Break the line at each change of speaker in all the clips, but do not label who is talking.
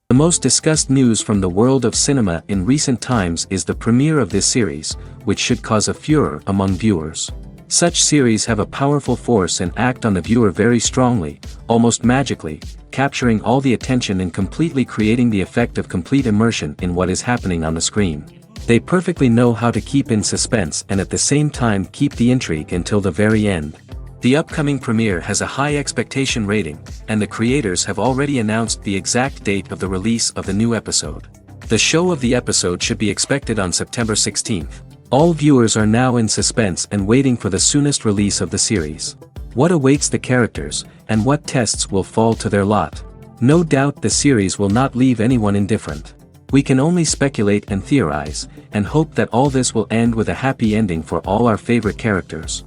The most discussed news from the world of cinema in recent times is the premiere of this series, which should cause a furor among viewers. Such series have a powerful force and act on the viewer very strongly, almost magically, capturing all the attention and completely creating the effect of complete immersion in what is happening on the screen. They perfectly know how to keep in suspense and at the same time keep the intrigue until the very end. The upcoming premiere has a high expectation rating, and the creators have already announced the exact date of the release of the new episode. The show of the episode should be expected on September 16th. All viewers are now in suspense and waiting for the soonest release of the series. What awaits the characters, and what tests will fall to their lot? No doubt the series will not leave anyone indifferent. We can only speculate and theorize, and hope that all this will end with a happy ending for all our favorite characters.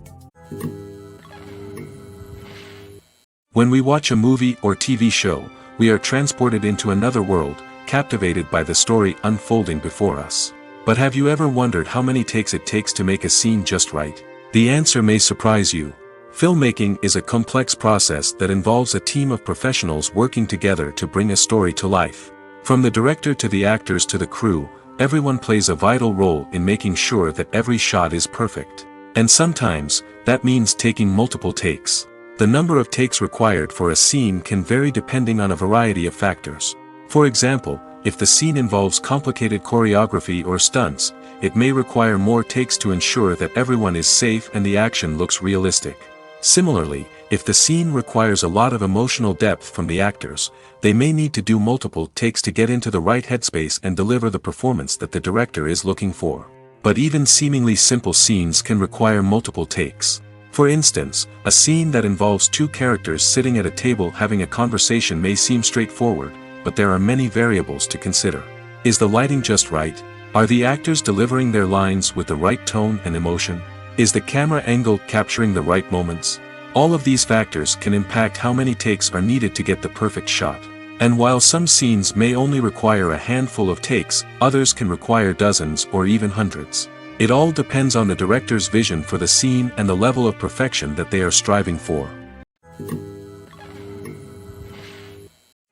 When we watch a movie or TV show, we are transported into another world, captivated by the story unfolding before us. But have you ever wondered how many takes it takes to make a scene just right? The answer may surprise you. Filmmaking is a complex process that involves a team of professionals working together to bring a story to life. From the director to the actors to the crew, everyone plays a vital role in making sure that every shot is perfect. And sometimes, that means taking multiple takes. The number of takes required for a scene can vary depending on a variety of factors. For example, if the scene involves complicated choreography or stunts, it may require more takes to ensure that everyone is safe and the action looks realistic. Similarly, if the scene requires a lot of emotional depth from the actors, they may need to do multiple takes to get into the right headspace and deliver the performance that the director is looking for. But even seemingly simple scenes can require multiple takes. For instance, a scene that involves two characters sitting at a table having a conversation may seem straightforward, but there are many variables to consider. Is the lighting just right? Are the actors delivering their lines with the right tone and emotion? Is the camera angle capturing the right moments? All of these factors can impact how many takes are needed to get the perfect shot. And while some scenes may only require a handful of takes, others can require dozens or even hundreds. It all depends on the director's vision for the scene and the level of perfection that they are striving for.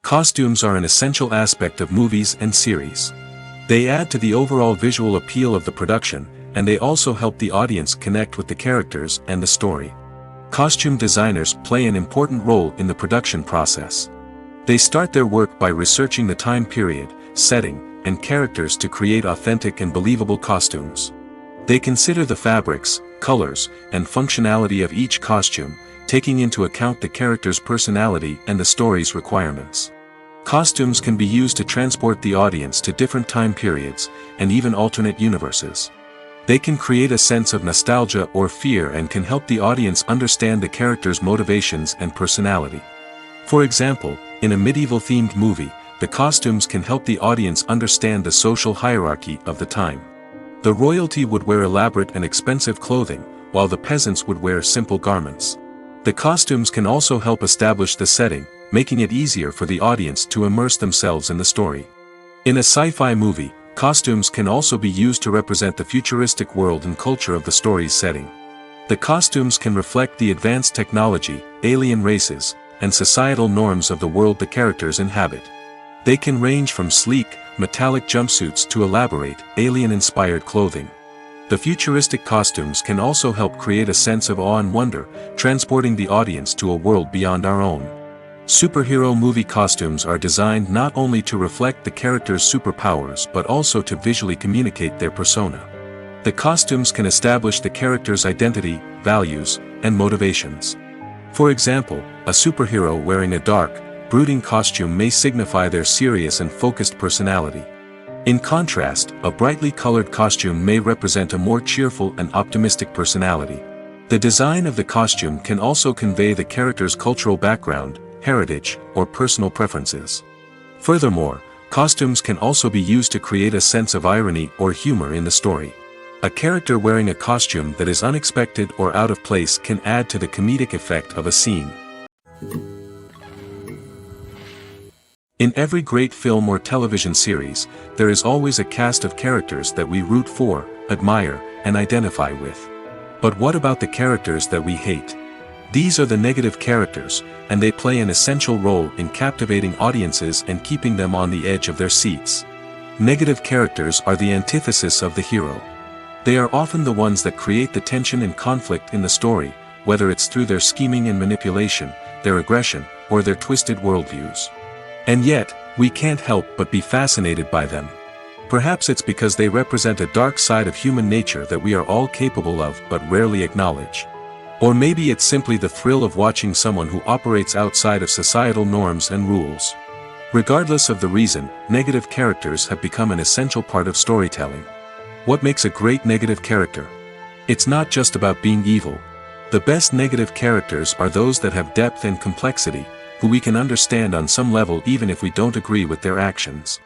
Costumes are an essential aspect of movies and series. They add to the overall visual appeal of the production, and they also help the audience connect with the characters and the story. Costume designers play an important role in the production process. They start their work by researching the time period, setting, and characters to create authentic and believable costumes. They consider the fabrics, colors, and functionality of each costume, taking into account the character's personality and the story's requirements. Costumes can be used to transport the audience to different time periods, and even alternate universes. They can create a sense of nostalgia or fear and can help the audience understand the character's motivations and personality. For example, in a medieval-themed movie, the costumes can help the audience understand the social hierarchy of the time. The royalty would wear elaborate and expensive clothing, while the peasants would wear simple garments. The costumes can also help establish the setting, making it easier for the audience to immerse themselves in the story. In a sci-fi movie, costumes can also be used to represent the futuristic world and culture of the story's setting. The costumes can reflect the advanced technology, alien races, and societal norms of the world the characters inhabit. They can range from sleek, metallic jumpsuits to elaborate, alien-inspired clothing. The futuristic costumes can also help create a sense of awe and wonder, transporting the audience to a world beyond our own. Superhero movie costumes are designed not only to reflect the character's superpowers but also to visually communicate their persona. The costumes can establish the character's identity, values, and motivations. For example, a superhero wearing a dark, brooding costume may signify their serious and focused personality. In contrast, a brightly colored costume may represent a more cheerful and optimistic personality. The design of the costume can also convey the character's cultural background, heritage, or personal preferences. Furthermore, costumes can also be used to create a sense of irony or humor in the story. A character wearing a costume that is unexpected or out of place can add to the comedic effect of a scene. In every great film or television series, there is always a cast of characters that we root for, admire, and identify with. But what about the characters that we hate? These are the negative characters, and they play an essential role in captivating audiences and keeping them on the edge of their seats. Negative characters are the antithesis of the hero. They are often the ones that create the tension and conflict in the story, whether it's through their scheming and manipulation, their aggression, or their twisted worldviews. And yet, we can't help but be fascinated by them. Perhaps it's because they represent a dark side of human nature that we are all capable of but rarely acknowledge. Or maybe it's simply the thrill of watching someone who operates outside of societal norms and rules. Regardless of the reason, negative characters have become an essential part of storytelling. What makes a great negative character? It's not just about being evil. The best negative characters are those that have depth and complexity, who we can understand on some level even if we don't agree with their actions.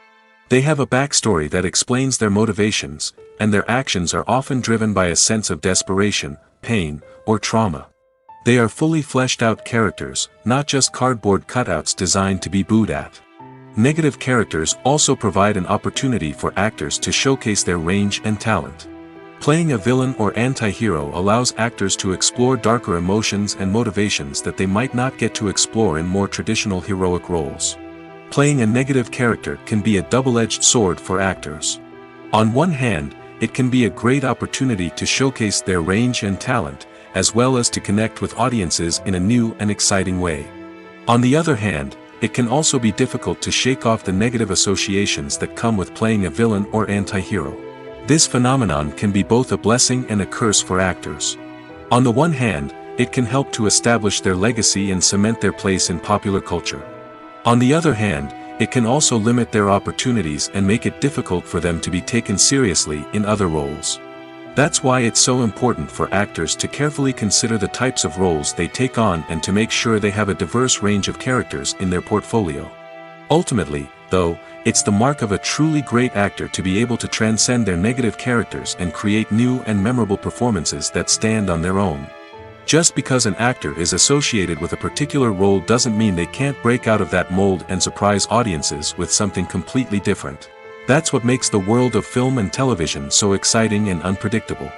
They have a backstory that explains their motivations, and their actions are often driven by a sense of desperation, pain, or trauma. They are fully fleshed out characters, not just cardboard cutouts designed to be booed at. Negative characters also provide an opportunity for actors to showcase their range and talent. Playing a villain or anti-hero allows actors to explore darker emotions and motivations that they might not get to explore in more traditional heroic roles. Playing a negative character can be a double-edged sword for actors. On one hand, it can be a great opportunity to showcase their range and talent, as well as to connect with audiences in a new and exciting way. On the other hand, it can also be difficult to shake off the negative associations that come with playing a villain or anti-hero. This phenomenon can be both a blessing and a curse for actors. On the one hand, it can help to establish their legacy and cement their place in popular culture. On the other hand, it can also limit their opportunities and make it difficult for them to be taken seriously in other roles. That's why it's so important for actors to carefully consider the types of roles they take on and to make sure they have a diverse range of characters in their portfolio. Ultimately, though, it's the mark of a truly great actor to be able to transcend their negative characters and create new and memorable performances that stand on their own. Just because an actor is associated with a particular role doesn't mean they can't break out of that mold and surprise audiences with something completely different. That's what makes the world of film and television so exciting and unpredictable.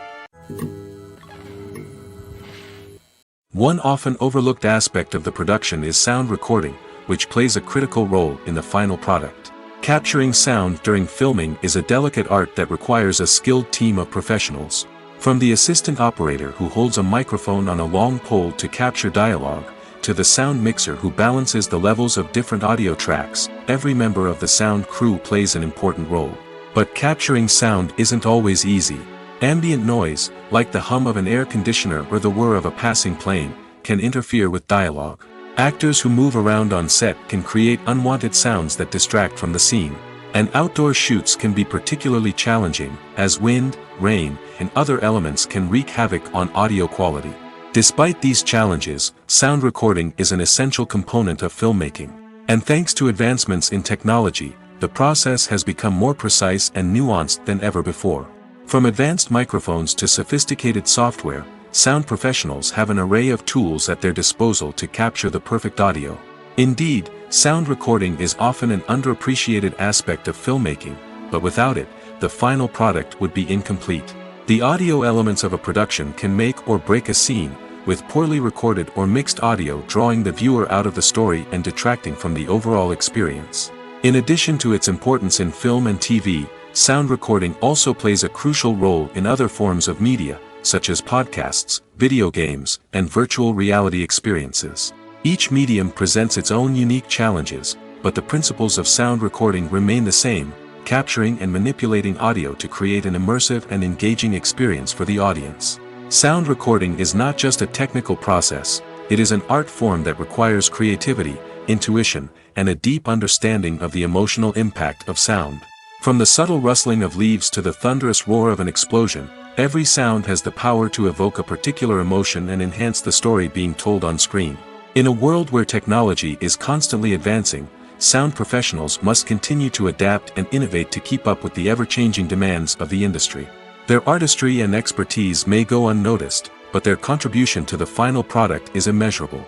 One often overlooked aspect of the production is sound recording, which plays a critical role in the final product. Capturing sound during filming is a delicate art that requires a skilled team of professionals. From the assistant operator who holds a microphone on a long pole to capture dialogue, to the sound mixer who balances the levels of different audio tracks, every member of the sound crew plays an important role. But capturing sound isn't always easy. Ambient noise, like the hum of an air conditioner or the whir of a passing plane, can interfere with dialogue. Actors who move around on set can create unwanted sounds that distract from the scene. And outdoor shoots can be particularly challenging, as wind, rain, and other elements can wreak havoc on audio quality. Despite these challenges, sound recording is an essential component of filmmaking. And thanks to advancements in technology, the process has become more precise and nuanced than ever before. From advanced microphones to sophisticated software, sound professionals have an array of tools at their disposal to capture the perfect audio. Indeed, sound recording is often an underappreciated aspect of filmmaking, but without it, the final product would be incomplete. The audio elements of a production can make or break a scene, with poorly recorded or mixed audio drawing the viewer out of the story and detracting from the overall experience. In addition to its importance in film and TV, sound recording also plays a crucial role in other forms of media, such as podcasts, video games, and virtual reality experiences. Each medium presents its own unique challenges, but the principles of sound recording remain the same, capturing and manipulating audio to create an immersive and engaging experience for the audience. Sound recording is not just a technical process, it is an art form that requires creativity, intuition, and a deep understanding of the emotional impact of sound. From the subtle rustling of leaves to the thunderous roar of an explosion, every sound has the power to evoke a particular emotion and enhance the story being told on screen. In a world where technology is constantly advancing, sound professionals must continue to adapt and innovate to keep up with the ever-changing demands of the industry. Their artistry and expertise may go unnoticed, but their contribution to the final product is immeasurable.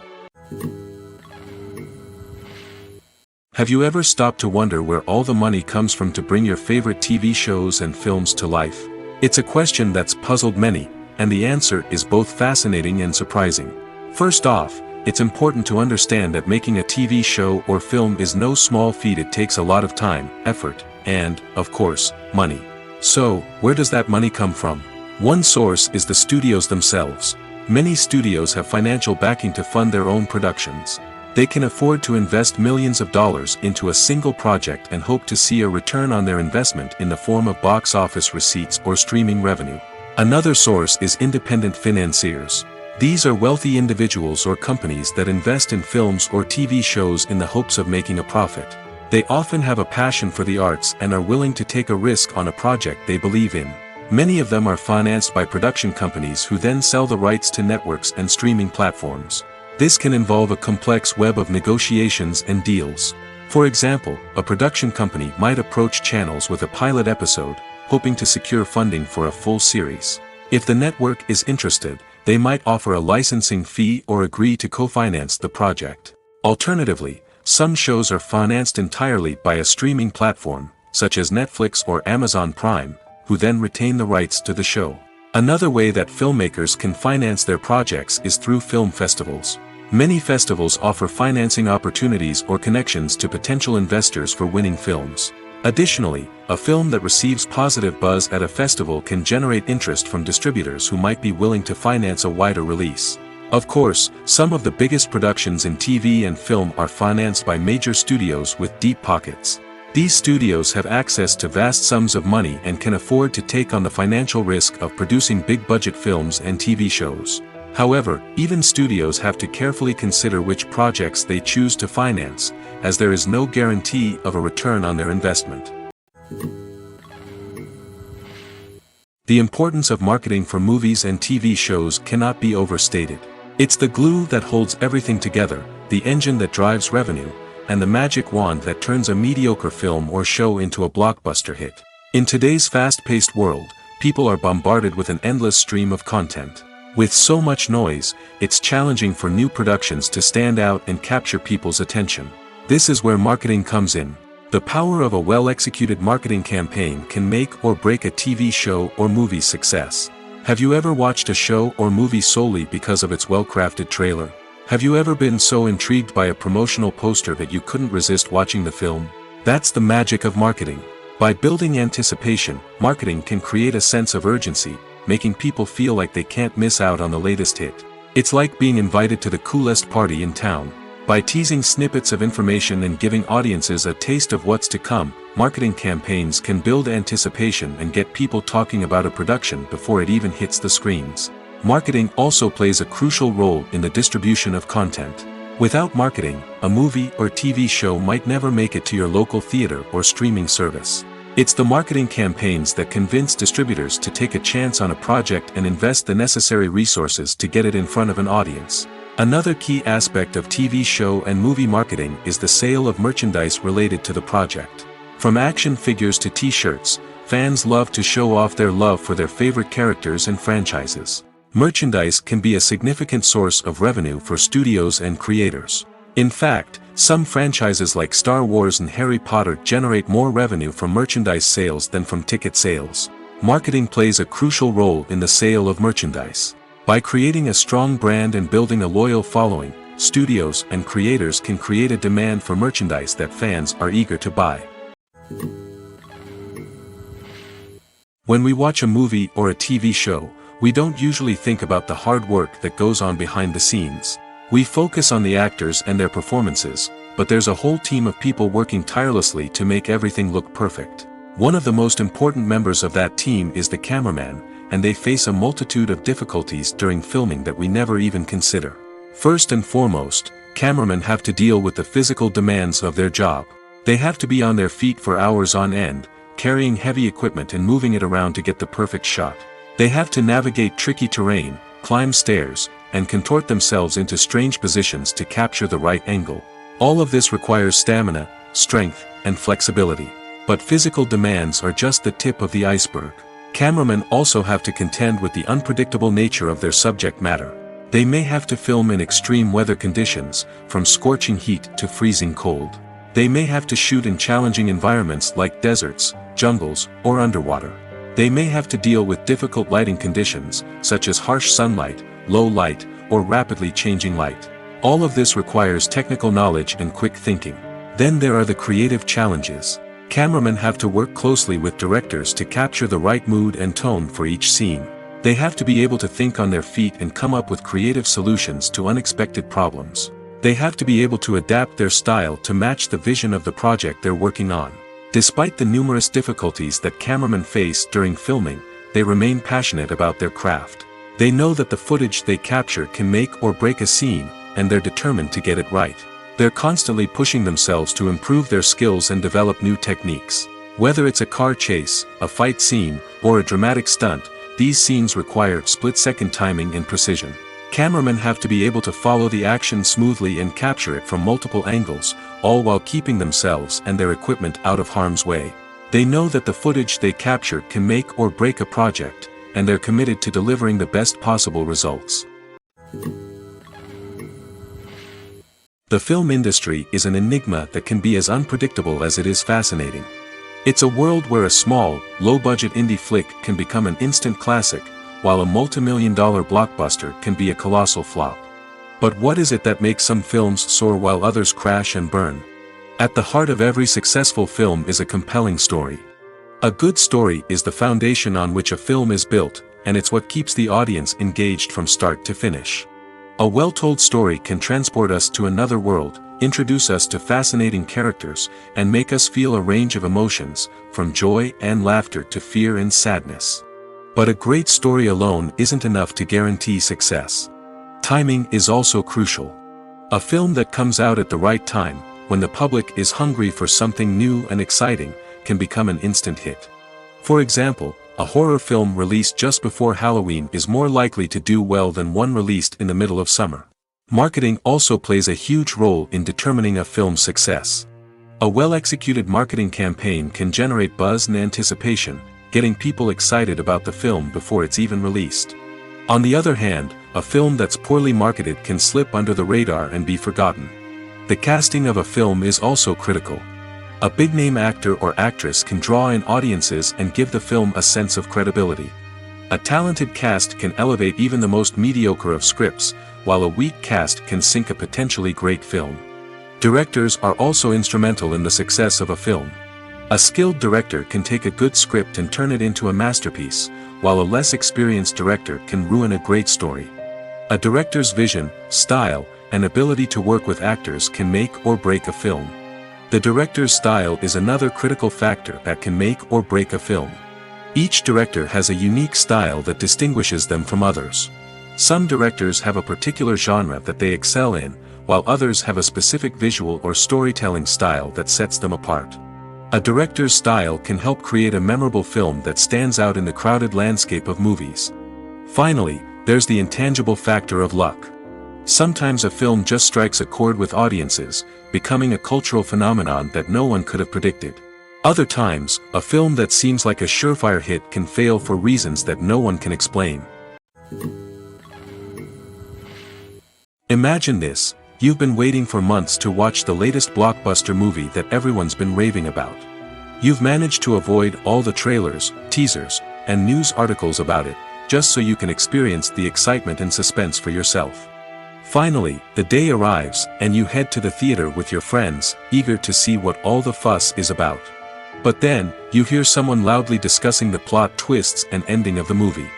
Have you ever stopped to wonder where all the money comes from to bring your favorite TV shows and films to life? It's a question that's puzzled many, and the answer is both fascinating and surprising. First off, it's important to understand that making a TV show or film is no small feat. It takes a lot of time, effort, and, of course, money. So, where does that money come from? One source is the studios themselves. Many studios have financial backing to fund their own productions. They can afford to invest millions of dollars into a single project and hope to see a return on their investment in the form of box office receipts or streaming revenue. Another source is independent financiers. These are wealthy individuals or companies that invest in films or TV shows in the hopes of making a profit. They often have a passion for the arts and are willing to take a risk on a project they believe in. Many of them are financed by production companies who then sell the rights to networks and streaming platforms. This can involve a complex web of negotiations and deals. For example, a production company might approach channels with a pilot episode, hoping to secure funding for a full series. If the network is interested, they might offer a licensing fee or agree to co-finance the project. Alternatively, some shows are financed entirely by a streaming platform, such as Netflix or Amazon Prime, who then retain the rights to the show. Another way that filmmakers can finance their projects is through film festivals. Many festivals offer financing opportunities or connections to potential investors for winning films. Additionally, a film that receives positive buzz at a festival can generate interest from distributors who might be willing to finance a wider release. Of course, some of the biggest productions in TV and film are financed by major studios with deep pockets. These studios have access to vast sums of money and can afford to take on the financial risk of producing big-budget films and TV shows. However, even studios have to carefully consider which projects they choose to finance, as there is no guarantee of a return on their investment. The importance of marketing for movies and TV shows cannot be overstated. It's the glue that holds everything together, the engine that drives revenue, and the magic wand that turns a mediocre film or show into a blockbuster hit. In today's fast-paced world, people are bombarded with an endless stream of content. With so much noise, it's challenging for new productions to stand out and capture people's attention. This is where marketing comes in. The power of a well-executed marketing campaign can make or break a TV show or movie's success. Have you ever watched a show or movie solely because of its well-crafted trailer? Have you ever been so intrigued by a promotional poster that you couldn't resist watching the film? That's the magic of marketing. By building anticipation, marketing can create a sense of urgency, making people feel like they can't miss out on the latest hit. It's like being invited to the coolest party in town. By teasing snippets of information and giving audiences a taste of what's to come, marketing campaigns can build anticipation and get people talking about a production before it even hits the screens. Marketing also plays a crucial role in the distribution of content. Without marketing, a movie or TV show might never make it to your local theater or streaming service. It's the marketing campaigns that convince distributors to take a chance on a project and invest the necessary resources to get it in front of an audience. Another key aspect of TV show and movie marketing is the sale of merchandise related to the project. From action figures to t-shirts, fans love to show off their love for their favorite characters and franchises. Merchandise can be a significant source of revenue for studios and creators. In fact, some franchises like Star Wars and Harry Potter generate more revenue from merchandise sales than from ticket sales. Marketing plays a crucial role in the sale of merchandise. By creating a strong brand and building a loyal following, studios and creators can create a demand for merchandise that fans are eager to buy. When we watch a movie or a TV show, we don't usually think about the hard work that goes on behind the scenes. We focus on the actors and their performances, but there's a whole team of people working tirelessly to make everything look perfect. One of the most important members of that team is the cameraman, and they face a multitude of difficulties during filming that we never even consider. First and foremost, cameramen have to deal with the physical demands of their job. They have to be on their feet for hours on end, carrying heavy equipment and moving it around to get the perfect shot. They have to navigate tricky terrain, climb stairs, and contort themselves into strange positions to capture the right angle. All of this requires stamina, strength, and flexibility. But physical demands are just the tip of the iceberg. Cameramen also have to contend with the unpredictable nature of their subject matter. They may have to film in extreme weather conditions, from scorching heat to freezing cold. They may have to shoot in challenging environments like deserts, jungles, or underwater. They may have to deal with difficult lighting conditions, such as harsh sunlight, low light, or rapidly changing light. All of this requires technical knowledge and quick thinking. Then there are the creative challenges. Cameramen have to work closely with directors to capture the right mood and tone for each scene. They have to be able to think on their feet and come up with creative solutions to unexpected problems. They have to be able to adapt their style to match the vision of the project they're working on. Despite the numerous difficulties that cameramen face during filming, they remain passionate about their craft. They know that the footage they capture can make or break a scene, and they're determined to get it right. They're constantly pushing themselves to improve their skills and develop new techniques. Whether it's a car chase, a fight scene, or a dramatic stunt, these scenes require split-second timing and precision. Cameramen have to be able to follow the action smoothly and capture it from multiple angles, all while keeping themselves and their equipment out of harm's way. They know that the footage they capture can make or break a project, and they're committed to delivering the best possible results. The film industry is an enigma that can be as unpredictable as it is fascinating. It's a world where a small, low-budget indie flick can become an instant classic, while a multi-million-dollar blockbuster can be a colossal flop. But what is it that makes some films soar while others crash and burn? At the heart of every successful film is a compelling story. A good story is the foundation on which a film is built, and it's what keeps the audience engaged from start to finish. A well-told story can transport us to another world, introduce us to fascinating characters, and make us feel a range of emotions, from joy and laughter to fear and sadness. But a great story alone isn't enough to guarantee success. Timing is also crucial. A film that comes out at the right time, when the public is hungry for something new and exciting, can become an instant hit. For example, a horror film released just before Halloween is more likely to do well than one released in the middle of summer. Marketing also plays a huge role in determining a film's success. A well-executed marketing campaign can generate buzz and anticipation, getting people excited about the film before it's even released. On the other hand, a film that's poorly marketed can slip under the radar and be forgotten. The casting of a film is also critical. A big-name actor or actress can draw in audiences and give the film a sense of credibility. A talented cast can elevate even the most mediocre of scripts, while a weak cast can sink a potentially great film. Directors are also instrumental in the success of a film. A skilled director can take a good script and turn it into a masterpiece, while a less experienced director can ruin a great story. A director's vision, style, and ability to work with actors can make or break a film. The director's style is another critical factor that can make or break a film. Each director has a unique style that distinguishes them from others. Some directors have a particular genre that they excel in, while others have a specific visual or storytelling style that sets them apart. A director's style can help create a memorable film that stands out in the crowded landscape of movies. Finally, there's the intangible factor of luck. Sometimes a film just strikes a chord with audiences, becoming a cultural phenomenon that no one could have predicted. Other times, a film that seems like a surefire hit can fail for reasons that no one can explain. Imagine this: you've been waiting for months to watch the latest blockbuster movie that everyone's been raving about. You've managed to avoid all the trailers, teasers, and news articles about it, just so you can experience the excitement and suspense for yourself. Finally, the day arrives, and you head to the theater with your friends, eager to see what all the fuss is about. But then, you hear someone loudly discussing the plot twists and ending of the movie.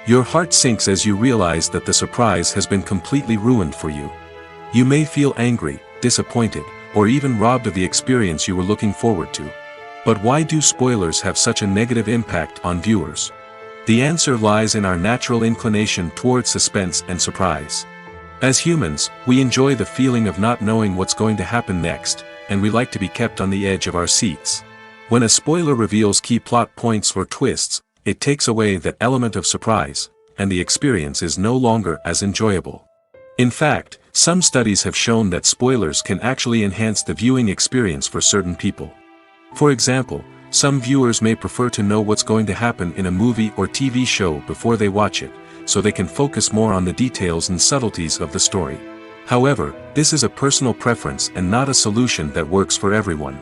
Your heart sinks as you realize that the surprise has been completely ruined for you. You may feel angry, disappointed, or even robbed of the experience you were looking forward to. But why do spoilers have such a negative impact on viewers? The answer lies in our natural inclination towards suspense and surprise. As humans, we enjoy the feeling of not knowing what's going to happen next, and we like to be kept on the edge of our seats. When a spoiler reveals key plot points or twists, it takes away that element of surprise, and the experience is no longer as enjoyable. In fact, some studies have shown that spoilers can actually enhance the viewing experience for certain people. For example, some viewers may prefer to know what's going to happen in a movie or TV show before they watch it, so they can focus more on the details and subtleties of the story. However, this is a personal preference and not a solution that works for everyone.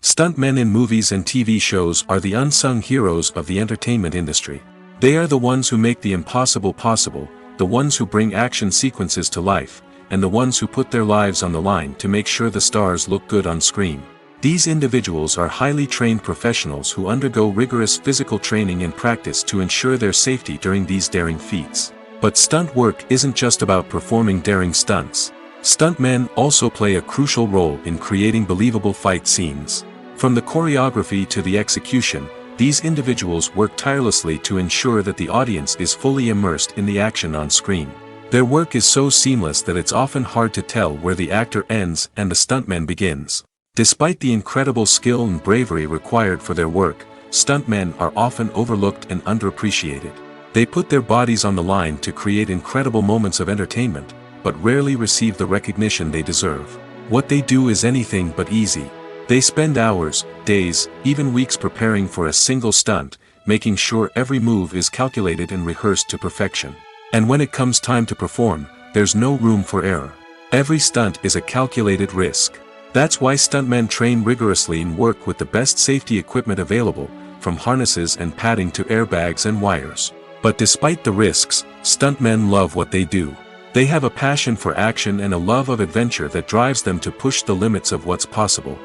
Stuntmen in movies and TV shows are the unsung heroes of the entertainment industry. They are the ones who make the impossible possible, the ones who bring action sequences to life, and the ones who put their lives on the line to make sure the stars look good on screen. These individuals are highly trained professionals who undergo rigorous physical training and practice to ensure their safety during these daring feats. But stunt work isn't just about performing daring stunts. Stuntmen also play a crucial role in creating believable fight scenes. From the choreography to the execution, these individuals work tirelessly to ensure that the audience is fully immersed in the action on screen. Their work is so seamless that it's often hard to tell where the actor ends and the stuntman begins. Despite the incredible skill and bravery required for their work, stuntmen are often overlooked and underappreciated. They put their bodies on the line to create incredible moments of entertainment, but rarely receive the recognition they deserve. What they do is anything but easy. They spend hours, days, even weeks preparing for a single stunt, making sure every move is calculated and rehearsed to perfection. And when it comes time to perform, there's no room for error. Every stunt is a calculated risk. That's why stuntmen train rigorously and work with the best safety equipment available, from harnesses and padding to airbags and wires. But despite the risks, stuntmen love what they do. They have a passion for action and a love of adventure that drives them to push the limits of what's possible.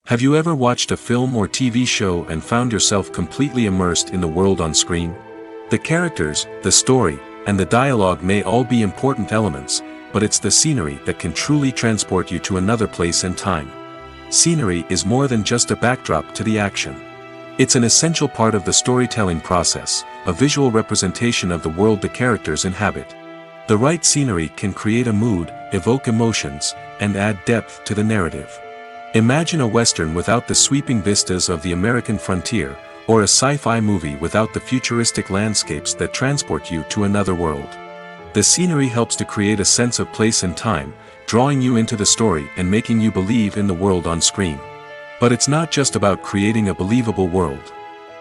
Have you ever watched a film or TV show and found yourself completely immersed in the world on screen? The characters, the story, and the dialogue may all be important elements, but it's the scenery that can truly transport you to another place and time. Scenery is more than just a backdrop to the action. It's an essential part of the storytelling process, a visual representation of the world the characters inhabit. The right scenery can create a mood, evoke emotions, and add depth to the narrative. Imagine a Western without the sweeping vistas of the American frontier, or a sci-fi movie without the futuristic landscapes that transport you to another world. The scenery helps to create a sense of place and time, drawing you into the story and making you believe in the world on screen. But it's not just about creating a believable world.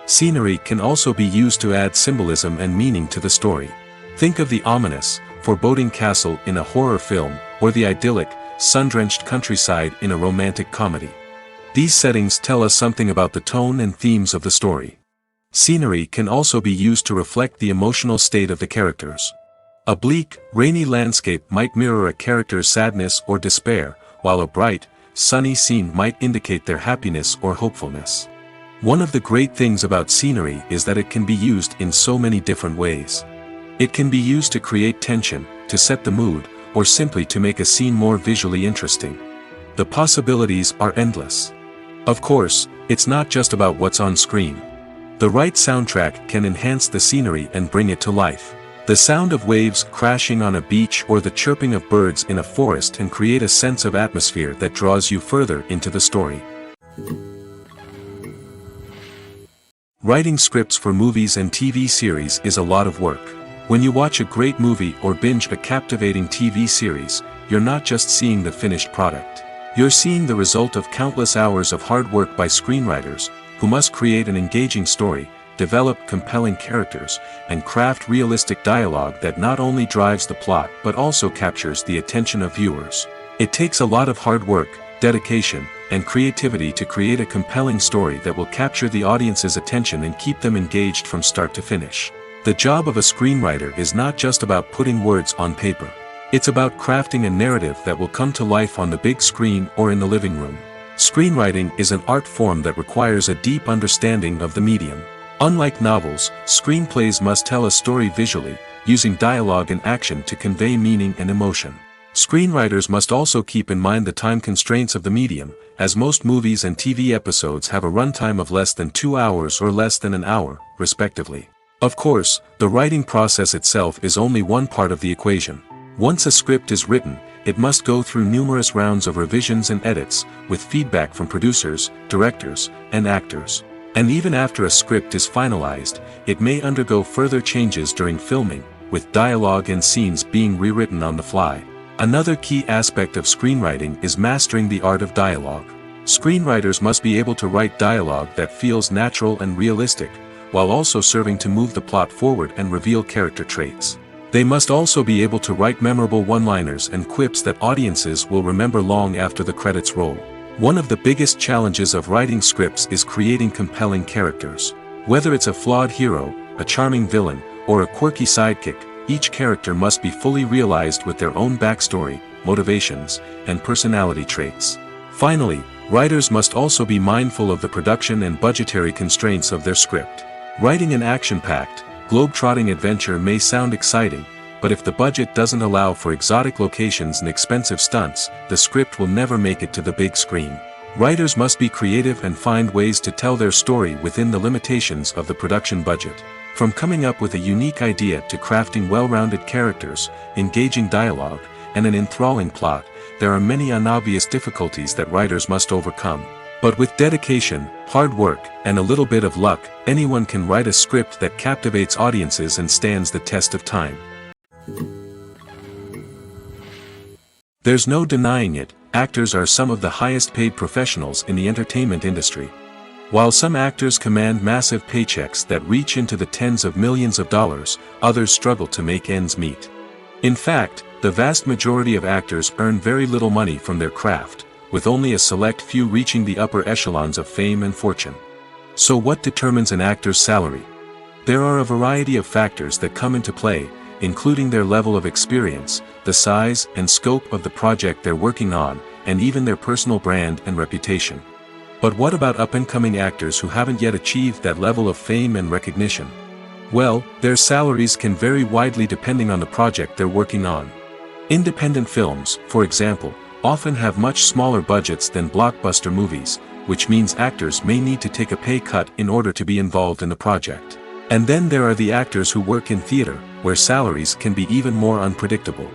Scenery can also be used to add symbolism and meaning to the story. Think of the ominous, foreboding castle in a horror film, or the idyllic, sun-drenched countryside in a romantic comedy. These settings tell us something about the tone and themes of the story. Scenery can also be used to reflect the emotional state of the characters. A bleak, rainy landscape might mirror a character's sadness or despair, while a bright, sunny scene might indicate their happiness or hopefulness. One of the great things about scenery is that it can be used in so many different ways. It can be used to create tension, to set the mood, or simply to make a scene more visually interesting. The possibilities are endless. Of course, it's not just about what's on screen. The right soundtrack can enhance the scenery and bring it to life. The sound of waves crashing on a beach or the chirping of birds in a forest can create a sense of atmosphere that draws you further into the story. Writing scripts for movies and TV series is a lot of work. When you watch a great movie or binge a captivating TV series, you're not just seeing the finished product. You're seeing the result of countless hours of hard work by screenwriters, who must create an engaging story, develop compelling characters, and craft realistic dialogue that not only drives the plot but also captures the attention of viewers. It takes a lot of hard work, dedication, and creativity to create a compelling story that will capture the audience's attention and keep them engaged from start to finish. The job of a screenwriter is not just about putting words on paper. It's about crafting a narrative that will come to life on the big screen or in the living room. Screenwriting is an art form that requires a deep understanding of the medium. Unlike novels, screenplays must tell a story visually, using dialogue and action to convey meaning and emotion. Screenwriters must also keep in mind the time constraints of the medium, as most movies and TV episodes have a runtime of less than 2 hours or less than an hour, respectively. Of course, the writing process itself is only one part of the equation. Once a script is written, it must go through numerous rounds of revisions and edits, with feedback from producers, directors, and actors. And even after a script is finalized, it may undergo further changes during filming, with dialogue and scenes being rewritten on the fly. Another key aspect of screenwriting is mastering the art of dialogue. Screenwriters must be able to write dialogue that feels natural and realistic, while also serving to move the plot forward and reveal character traits. They must also be able to write memorable one-liners and quips that audiences will remember long after the credits roll. One of the biggest challenges of writing scripts is creating compelling characters. Whether it's a flawed hero, a charming villain, or a quirky sidekick, each character must be fully realized with their own backstory, motivations, and personality traits. Finally, writers must also be mindful of the production and budgetary constraints of their script. Writing an action-packed, globe-trotting adventure may sound exciting, but if the budget doesn't allow for exotic locations and expensive stunts, the script will never make it to the big screen. Writers must be creative and find ways to tell their story within the limitations of the production budget. From coming up with a unique idea to crafting well-rounded characters, engaging dialogue, and an enthralling plot, there are many unobvious difficulties that writers must overcome. But with dedication, hard work, and a little bit of luck, anyone can write a script that captivates audiences and stands the test of time. There's no denying it, actors are some of the highest-paid professionals in the entertainment industry. While some actors command massive paychecks that reach into the tens of millions of dollars, others struggle to make ends meet. In fact, the vast majority of actors earn very little money from their craft, with only a select few reaching the upper echelons of fame and fortune. So what determines an actor's salary? There are a variety of factors that come into play, including their level of experience, the size and scope of the project they're working on, and even their personal brand and reputation. But what about up-and-coming actors who haven't yet achieved that level of fame and recognition? Well, their salaries can vary widely depending on the project they're working on. Independent films, for example, often have much smaller budgets than blockbuster movies, which means actors may need to take a pay cut in order to be involved in the project. And then there are the actors who work in theater, where salaries can be even more unpredictable.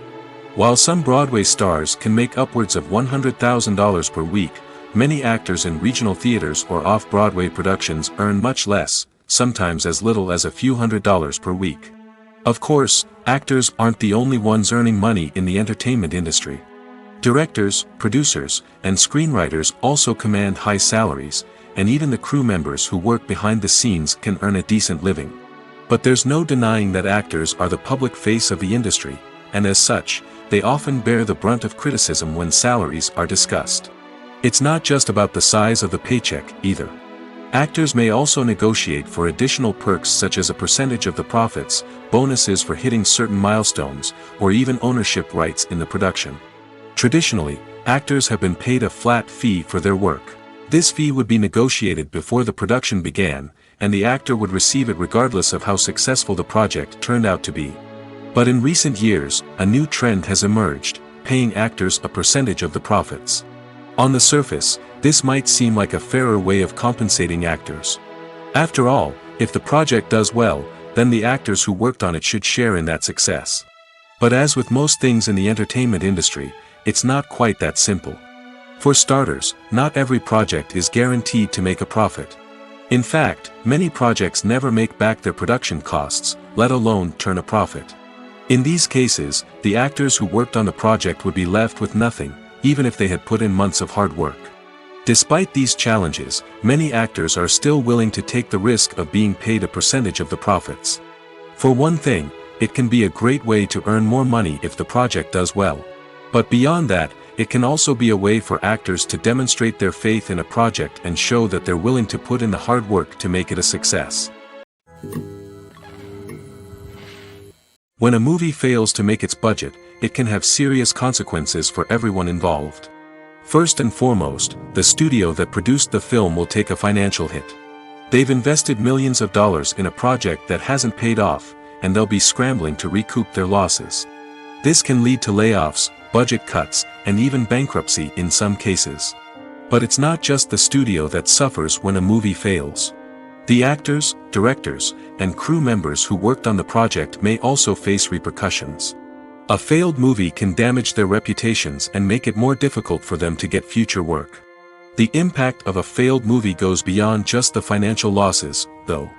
While some Broadway stars can make upwards of $100,000 per week, many actors in regional theaters or off-Broadway productions earn much less, sometimes as little as a few $100s per week. Of course, actors aren't the only ones earning money in the entertainment industry. Directors, producers, and screenwriters also command high salaries, and even the crew members who work behind the scenes can earn a decent living. But there's no denying that actors are the public face of the industry, and as such, they often bear the brunt of criticism when salaries are discussed. It's not just about the size of the paycheck, either. Actors may also negotiate for additional perks such as a percentage of the profits, bonuses for hitting certain milestones, or even ownership rights in the production. Traditionally, actors have been paid a flat fee for their work. This fee would be negotiated before the production began, and the actor would receive it regardless of how successful the project turned out to be. But in recent years, a new trend has emerged, paying actors a percentage of the profits. On the surface, this might seem like a fairer way of compensating actors. After all, if the project does well, then the actors who worked on it should share in that success. But as with most things in the entertainment industry, it's not quite that simple. For starters, not every project is guaranteed to make a profit. In fact, many projects never make back their production costs, let alone turn a profit. In these cases, the actors who worked on the project would be left with nothing, even if they had put in months of hard work. Despite these challenges, many actors are still willing to take the risk of being paid a percentage of the profits. For one thing, it can be a great way to earn more money if the project does well. But beyond that, it can also be a way for actors to demonstrate their faith in a project and show that they're willing to put in the hard work to make it a success. When a movie fails to make its budget, it can have serious consequences for everyone involved. First and foremost, the studio that produced the film will take a financial hit. They've invested millions of dollars in a project that hasn't paid off, and they'll be scrambling to recoup their losses. This can lead to layoffs, budget cuts, and even bankruptcy in some cases. But it's not just the studio that suffers when a movie fails. The actors, directors, and crew members who worked on the project may also face repercussions. A failed movie can damage their reputations and make it more difficult for them to get future work. The impact of a failed movie goes beyond just the financial losses, though.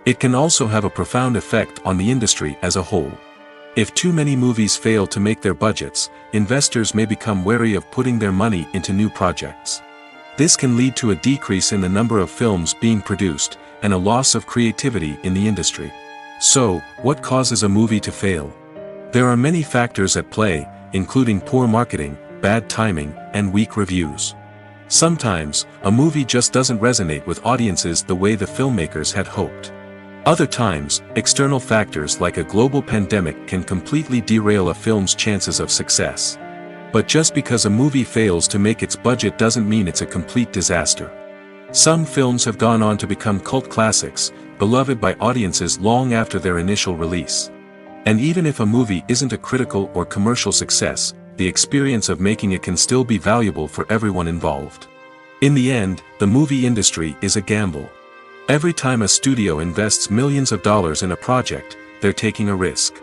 It can also have a profound effect on the industry as a whole. If too many movies fail to make their budgets, investors may become wary of putting their money into new projects. This can lead to a decrease in the number of films being produced, and a loss of creativity in the industry. So, what causes a movie to fail? There are many factors at play, including poor marketing, bad timing, and weak reviews. Sometimes, a movie just doesn't resonate with audiences the way the filmmakers had hoped. Other times, external factors like a global pandemic can completely derail a film's chances of success. But just because a movie fails to make its budget doesn't mean it's a complete disaster. Some films have gone on to become cult classics, beloved by audiences long after their initial release. And even if a movie isn't a critical or commercial success, the experience of making it can still be valuable for everyone involved. In the end, the movie industry is a gamble. Every time a studio invests millions of dollars in a project, they're taking a risk.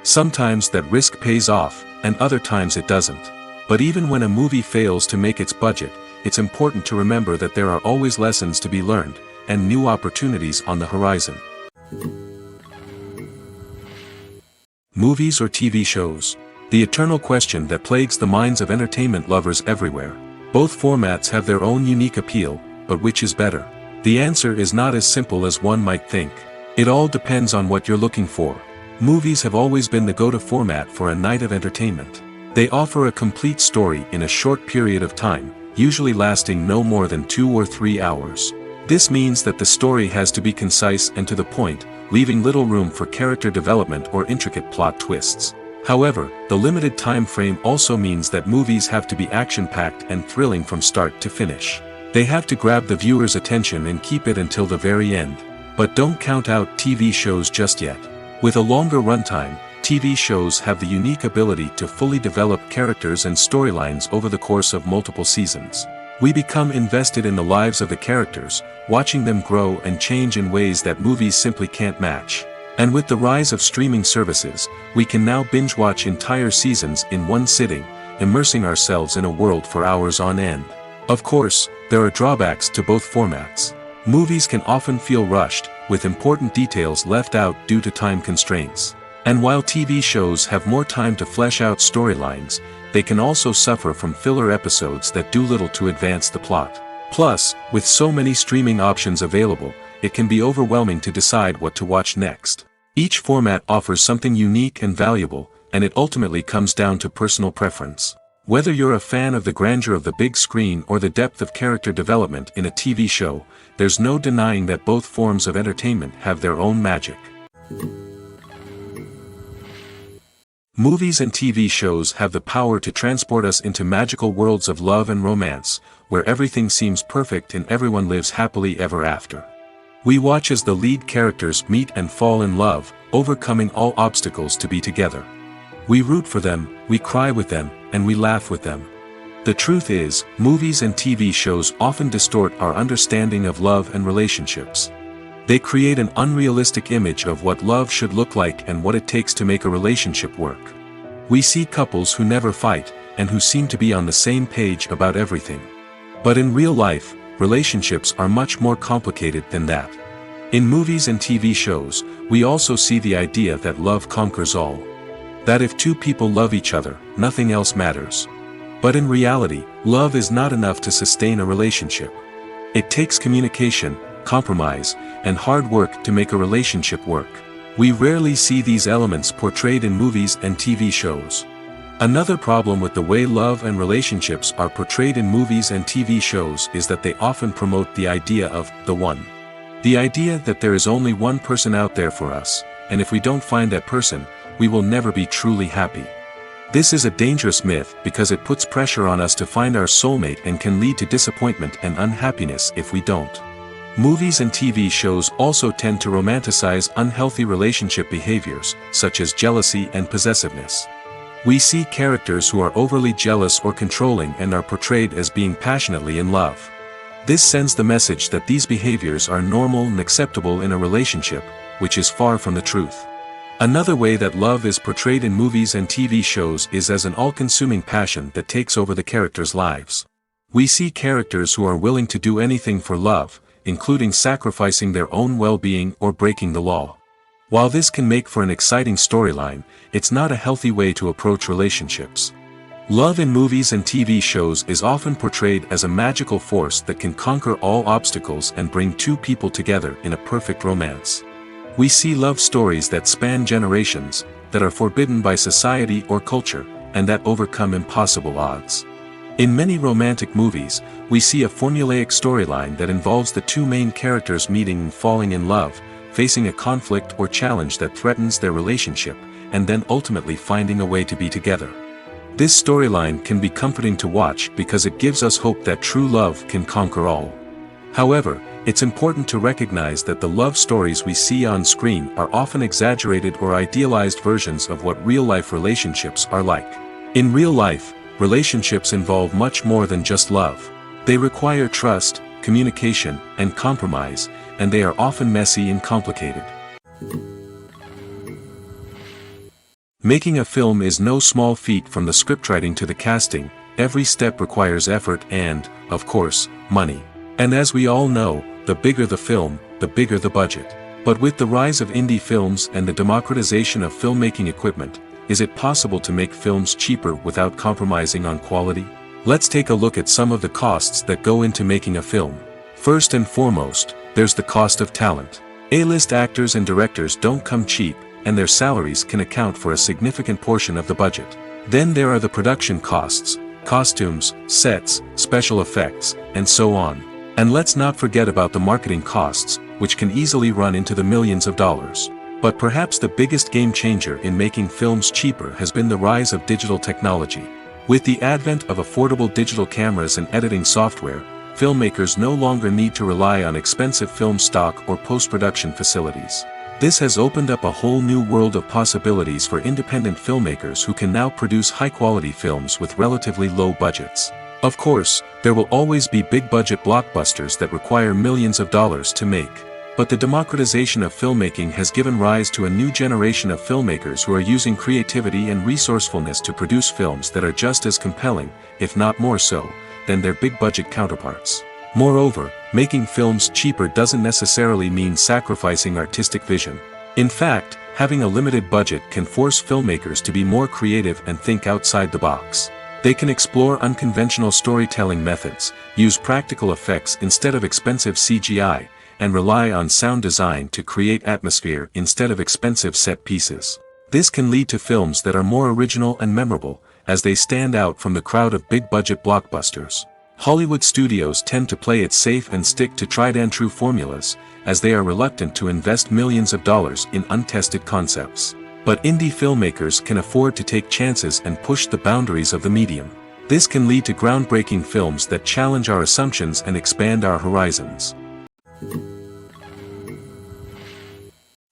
Sometimes that risk pays off, and other times it doesn't. But even when a movie fails to make its budget, it's important to remember that there are always lessons to be learned, and new opportunities on the horizon. Movies or TV shows? The eternal question that plagues the minds of entertainment lovers everywhere. Both formats have their own unique appeal, but which is better? The answer is not as simple as one might think. It all depends on what you're looking for. Movies have always been the go-to format for a night of entertainment. They offer a complete story in a short period of time, usually lasting no more than 2 or 3 hours. This means that the story has to be concise and to the point, leaving little room for character development or intricate plot twists. However, the limited time frame also means that movies have to be action-packed and thrilling from start to finish. They have to grab the viewer's attention and keep it until the very end. But don't count out TV shows just yet. With a longer runtime, TV shows have the unique ability to fully develop characters and storylines over the course of multiple seasons. We become invested in the lives of the characters, watching them grow and change in ways that movies simply can't match. And with the rise of streaming services, we can now binge-watch entire seasons in one sitting, immersing ourselves in a world for hours on end. Of course, there are drawbacks to both formats. Movies can often feel rushed, with important details left out due to time constraints. And while TV shows have more time to flesh out storylines, they can also suffer from filler episodes that do little to advance the plot. Plus, with so many streaming options available, it can be overwhelming to decide what to watch next. Each format offers something unique and valuable, and it ultimately comes down to personal preference. Whether you're a fan of the grandeur of the big screen or the depth of character development in a TV show, there's no denying that both forms of entertainment have their own magic. Movies and TV shows have the power to transport us into magical worlds of love and romance, where everything seems perfect and everyone lives happily ever after. We watch as the lead characters meet and fall in love, overcoming all obstacles to be together. We root for them, we cry with them, and we laugh with them. The truth is, movies and TV shows often distort our understanding of love and relationships. They create an unrealistic image of what love should look like and what it takes to make a relationship work. We see couples who never fight, and who seem to be on the same page about everything. But in real life, relationships are much more complicated than that. In movies and TV shows, we also see the idea that love conquers all. That if two people love each other, nothing else matters. But in reality, love is not enough to sustain a relationship. It takes communication, compromise, and hard work to make a relationship work. We rarely see these elements portrayed in movies and TV shows. Another problem with the way love and relationships are portrayed in movies and TV shows is that they often promote the idea of the one. The idea that there is only one person out there for us, and if we don't find that person, we will never be truly happy. This is a dangerous myth because it puts pressure on us to find our soulmate and can lead to disappointment and unhappiness if we don't. Movies and TV shows also tend to romanticize unhealthy relationship behaviors, such as jealousy and possessiveness. We see characters who are overly jealous or controlling and are portrayed as being passionately in love. This sends the message that these behaviors are normal and acceptable in a relationship, which is far from the truth. Another way that love is portrayed in movies and TV shows is as an all-consuming passion that takes over the characters' lives. We see characters who are willing to do anything for love, including sacrificing their own well-being or breaking the law. While this can make for an exciting storyline, it's not a healthy way to approach relationships. Love in movies and TV shows is often portrayed as a magical force that can conquer all obstacles and bring two people together in a perfect romance. We see love stories that span generations, that are forbidden by society or culture, and that overcome impossible odds. In many romantic movies, we see a formulaic storyline that involves the two main characters meeting and falling in love, facing a conflict or challenge that threatens their relationship, and then ultimately finding a way to be together. This storyline can be comforting to watch because it gives us hope that true love can conquer all. However, it's important to recognize that the love stories we see on screen are often exaggerated or idealized versions of what real-life relationships are like. In real life, relationships involve much more than just love. They require trust, communication, and compromise, and they are often messy and complicated. Making a film is no small feat. From the scriptwriting to the casting, every step requires effort and, of course, money. And as we all know, the bigger the film, the bigger the budget. But with the rise of indie films and the democratization of filmmaking equipment, is it possible to make films cheaper without compromising on quality? Let's take a look at some of the costs that go into making a film. First and foremost, there's the cost of talent. A-list actors and directors don't come cheap, and their salaries can account for a significant portion of the budget. Then there are the production costs, costumes, sets, special effects, and so on. And let's not forget about the marketing costs, which can easily run into the millions of dollars. But perhaps the biggest game changer in making films cheaper has been the rise of digital technology. With the advent of affordable digital cameras and editing software, filmmakers no longer need to rely on expensive film stock or post-production facilities. This has opened up a whole new world of possibilities for independent filmmakers who can now produce high-quality films with relatively low budgets. Of course, there will always be big-budget blockbusters that require millions of dollars to make. But the democratization of filmmaking has given rise to a new generation of filmmakers who are using creativity and resourcefulness to produce films that are just as compelling, if not more so, than their big-budget counterparts. Moreover, making films cheaper doesn't necessarily mean sacrificing artistic vision. In fact, having a limited budget can force filmmakers to be more creative and think outside the box. They can explore unconventional storytelling methods, use practical effects instead of expensive CGI, and rely on sound design to create atmosphere instead of expensive set pieces. This can lead to films that are more original and memorable, as they stand out from the crowd of big-budget blockbusters. Hollywood studios tend to play it safe and stick to tried-and-true formulas, as they are reluctant to invest millions of dollars in untested concepts. But indie filmmakers can afford to take chances and push the boundaries of the medium. This can lead to groundbreaking films that challenge our assumptions and expand our horizons.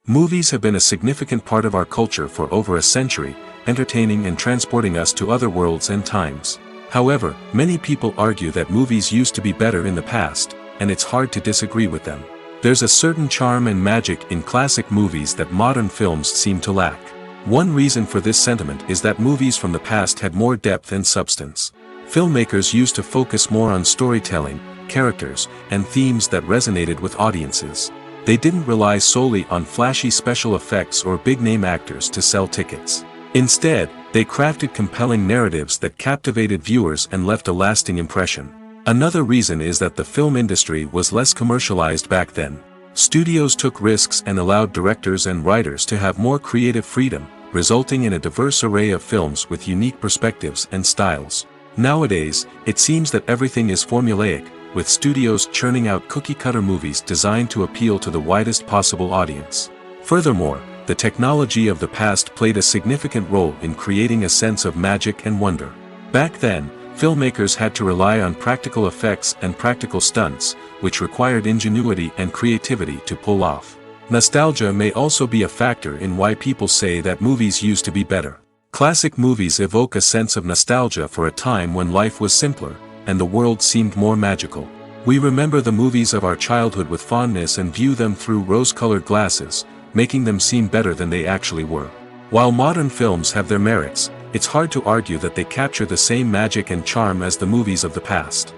Movies have been a significant part of our culture for over a century, entertaining and transporting us to other worlds and times. However, many people argue that movies used to be better in the past, and it's hard to disagree with them. There's a certain charm and magic in classic movies that modern films seem to lack. One reason for this sentiment is that movies from the past had more depth and substance. Filmmakers used to focus more on storytelling, characters, and themes that resonated with audiences. They didn't rely solely on flashy special effects or big-name actors to sell tickets. Instead, they crafted compelling narratives that captivated viewers and left a lasting impression. Another reason is that the film industry was less commercialized back then. Studios took risks and allowed directors and writers to have more creative freedom, resulting in a diverse array of films with unique perspectives and styles. Nowadays, it seems that everything is formulaic, with studios churning out cookie-cutter movies designed to appeal to the widest possible audience. Furthermore, the technology of the past played a significant role in creating a sense of magic and wonder. Back then, filmmakers had to rely on practical effects and practical stunts, which required ingenuity and creativity to pull off. Nostalgia may also be a factor in why people say that movies used to be better. Classic movies evoke a sense of nostalgia for a time when life was simpler, and the world seemed more magical. We remember the movies of our childhood with fondness and view them through rose-colored glasses, making them seem better than they actually were. While modern films have their merits, it's hard to argue that they capture the same magic and charm as the movies of the past.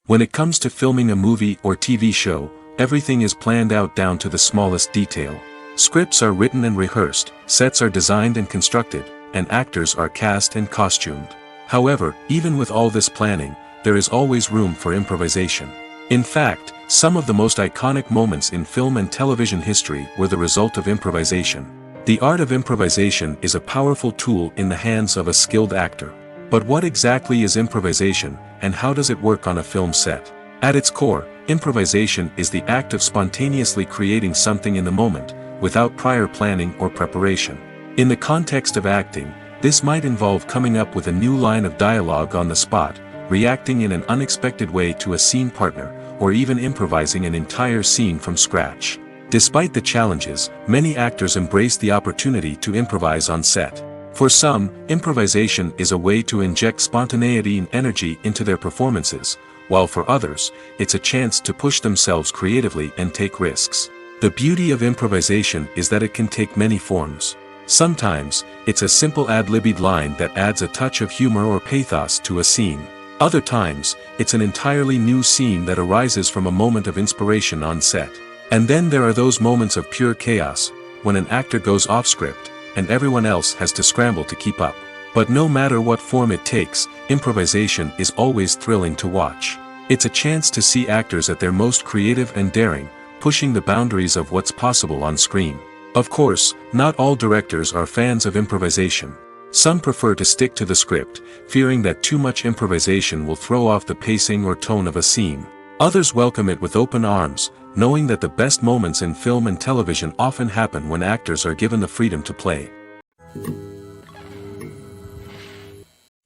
When it comes to filming a movie or TV show, everything is planned out down to the smallest detail. Scripts are written and rehearsed, sets are designed and constructed, and actors are cast and costumed. However, even with all this planning, there is always room for improvisation. In fact, some of the most iconic moments in film and television history were the result of improvisation. The art of improvisation is a powerful tool in the hands of a skilled actor. But what exactly is improvisation, and how does it work on a film set? At its core, improvisation is the act of spontaneously creating something in the moment, without prior planning or preparation. In the context of acting, this might involve coming up with a new line of dialogue on the spot, reacting in an unexpected way to a scene partner, or even improvising an entire scene from scratch. Despite the challenges, many actors embrace the opportunity to improvise on set. For some, improvisation is a way to inject spontaneity and energy into their performances, while for others, it's a chance to push themselves creatively and take risks. The beauty of improvisation is that it can take many forms. Sometimes, it's a simple ad-libbed line that adds a touch of humor or pathos to a scene. Other times, it's an entirely new scene that arises from a moment of inspiration on set. And then there are those moments of pure chaos, when an actor goes off script, and everyone else has to scramble to keep up. But no matter what form it takes, improvisation is always thrilling to watch. It's a chance to see actors at their most creative and daring, pushing the boundaries of what's possible on screen. Of course, not all directors are fans of improvisation. Some prefer to stick to the script, fearing that too much improvisation will throw off the pacing or tone of a scene. Others welcome it with open arms, knowing that the best moments in film and television often happen when actors are given the freedom to play.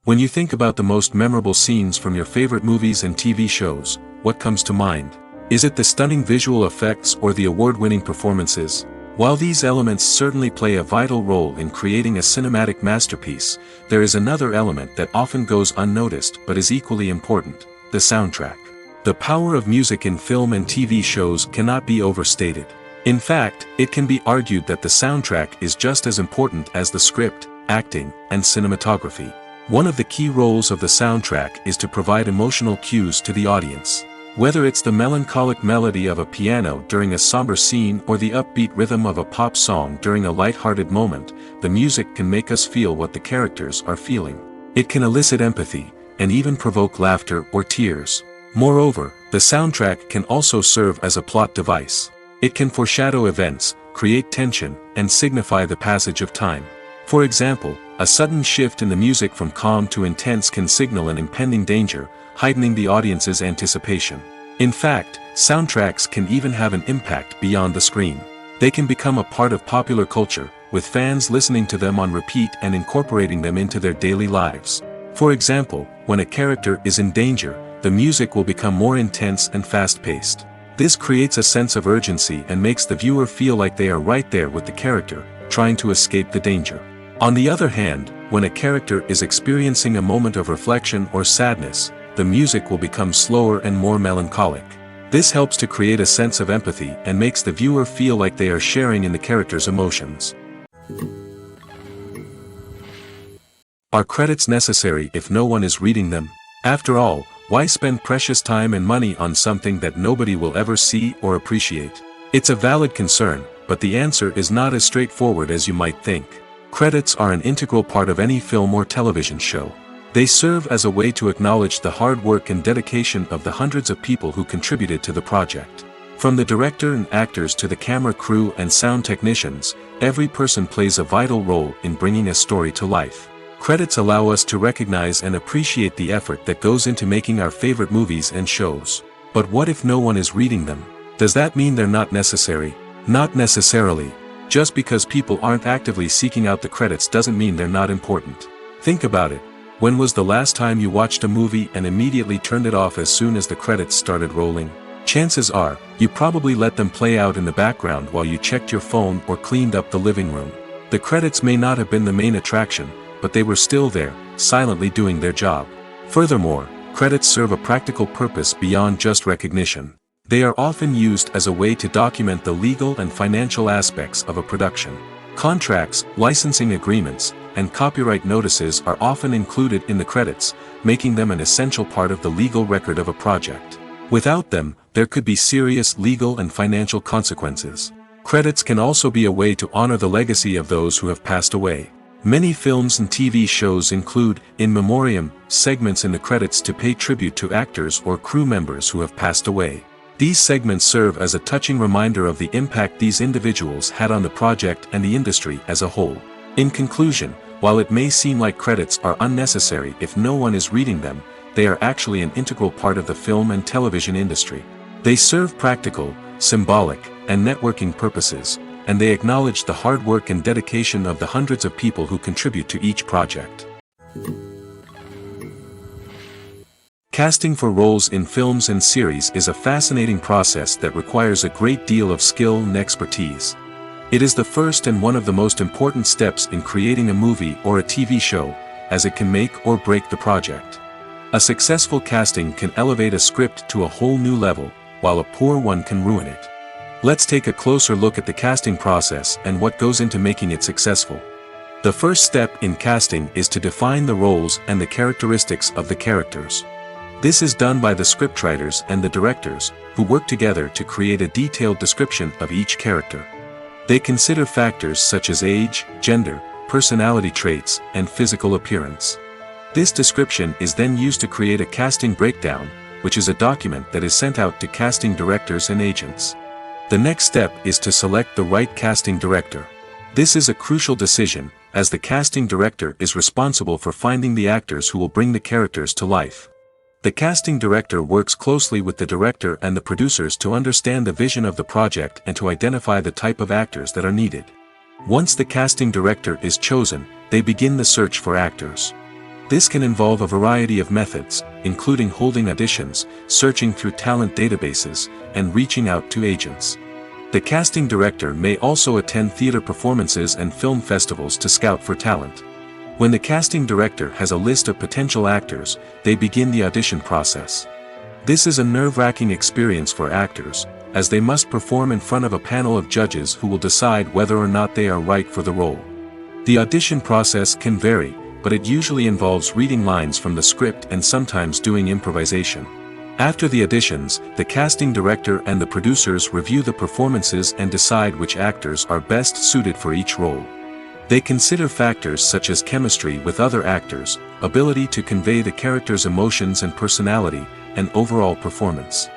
When you think about the most memorable scenes from your favorite movies and TV shows, what comes to mind? Is it the stunning visual effects or the award-winning performances? While these elements certainly play a vital role in creating a cinematic masterpiece, there is another element that often goes unnoticed but is equally important: the soundtrack. The power of music in film and TV shows cannot be overstated. In fact, it can be argued that the soundtrack is just as important as the script, acting, and cinematography. One of the key roles of the soundtrack is to provide emotional cues to the audience. Whether it's the melancholic melody of a piano during a somber scene or the upbeat rhythm of a pop song during a light-hearted moment, the music can make us feel what the characters are feeling. It can elicit empathy, and even provoke laughter or tears. Moreover, the soundtrack can also serve as a plot device. It can foreshadow events, create tension, and signify the passage of time. For example, a sudden shift in the music from calm to intense can signal an impending danger, heightening the audience's anticipation. In fact, soundtracks can even have an impact beyond the screen. They can become a part of popular culture, with fans listening to them on repeat and incorporating them into their daily lives. For example, when a character is in danger, the music will become more intense and fast-paced. This creates a sense of urgency and makes the viewer feel like they are right there with the character, trying to escape the danger. On the other hand, when a character is experiencing a moment of reflection or sadness, the music will become slower and more melancholic. This helps to create a sense of empathy and makes the viewer feel like they are sharing in the character's emotions. Are credits necessary if no one is reading them? After all, why spend precious time and money on something that nobody will ever see or appreciate? It's a valid concern, but the answer is not as straightforward as you might think. Credits are an integral part of any film or television show. They serve as a way to acknowledge the hard work and dedication of the hundreds of people who contributed to the project. From the director and actors to the camera crew and sound technicians, every person plays a vital role in bringing a story to life. Credits allow us to recognize and appreciate the effort that goes into making our favorite movies and shows. But what if no one is reading them? Does that mean they're not necessary? Not necessarily. Just because people aren't actively seeking out the credits doesn't mean they're not important. Think about it. When was the last time you watched a movie and immediately turned it off as soon as the credits started rolling? Chances are, you probably let them play out in the background while you checked your phone or cleaned up the living room. The credits may not have been the main attraction, but they were still there, silently doing their job. Furthermore, credits serve a practical purpose beyond just recognition. They are often used as a way to document the legal and financial aspects of a production. Contracts, licensing agreements, and copyright notices are often included in the credits, making them an essential part of the legal record of a project. Without them, there could be serious legal and financial consequences. Credits can also be a way to honor the legacy of those who have passed away. Many films and TV shows include, in memoriam, segments in the credits to pay tribute to actors or crew members who have passed away. These segments serve as a touching reminder of the impact these individuals had on the project and the industry as a whole. In conclusion, while it may seem like credits are unnecessary if no one is reading them, they are actually an integral part of the film and television industry. They serve practical, symbolic, and networking purposes, and they acknowledge the hard work and dedication of the hundreds of people who contribute to each project. Casting for roles in films and series is a fascinating process that requires a great deal of skill and expertise. It is the first and one of the most important steps in creating a movie or a TV show, as it can make or break the project. A successful casting can elevate a script to a whole new level, while a poor one can ruin it. Let's take a closer look at the casting process and what goes into making it successful. The first step in casting is to define the roles and the characteristics of the characters. This is done by the scriptwriters and the directors, who work together to create a detailed description of each character. They consider factors such as age, gender, personality traits, and physical appearance. This description is then used to create a casting breakdown, which is a document that is sent out to casting directors and agents. The next step is to select the right casting director. This is a crucial decision, as the casting director is responsible for finding the actors who will bring the characters to life. The casting director works closely with the director and the producers to understand the vision of the project and to identify the type of actors that are needed. Once the casting director is chosen, they begin the search for actors. This can involve a variety of methods, including holding auditions, searching through talent databases, and reaching out to agents. The casting director may also attend theater performances and film festivals to scout for talent. When the casting director has a list of potential actors, they begin the audition process. This is a nerve-wracking experience for actors, as they must perform in front of a panel of judges who will decide whether or not they are right for the role. The audition process can vary, but it usually involves reading lines from the script and sometimes doing improvisation. After the auditions, the casting director and the producers review the performances and decide which actors are best suited for each role. They consider factors such as chemistry with other actors, ability to convey the character's emotions and personality, and overall performance.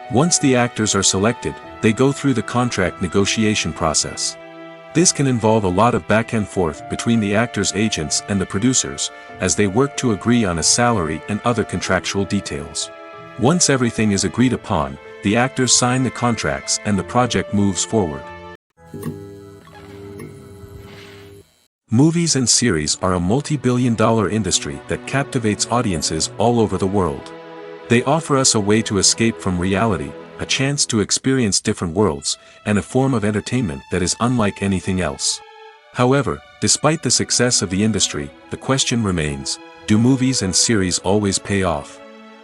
Once the actors are selected, they go through the contract negotiation process. This can involve a lot of back and forth between the actors' agents and the producers, as they work to agree on a salary and other contractual details. Once everything is agreed upon, the actors sign the contracts and the project moves forward. Movies and series are a multi-billion-dollar industry that captivates audiences all over the world. They offer us a way to escape from reality, a chance to experience different worlds, and a form of entertainment that is unlike anything else. However, despite the success of the industry, the question remains, do movies and series always pay off?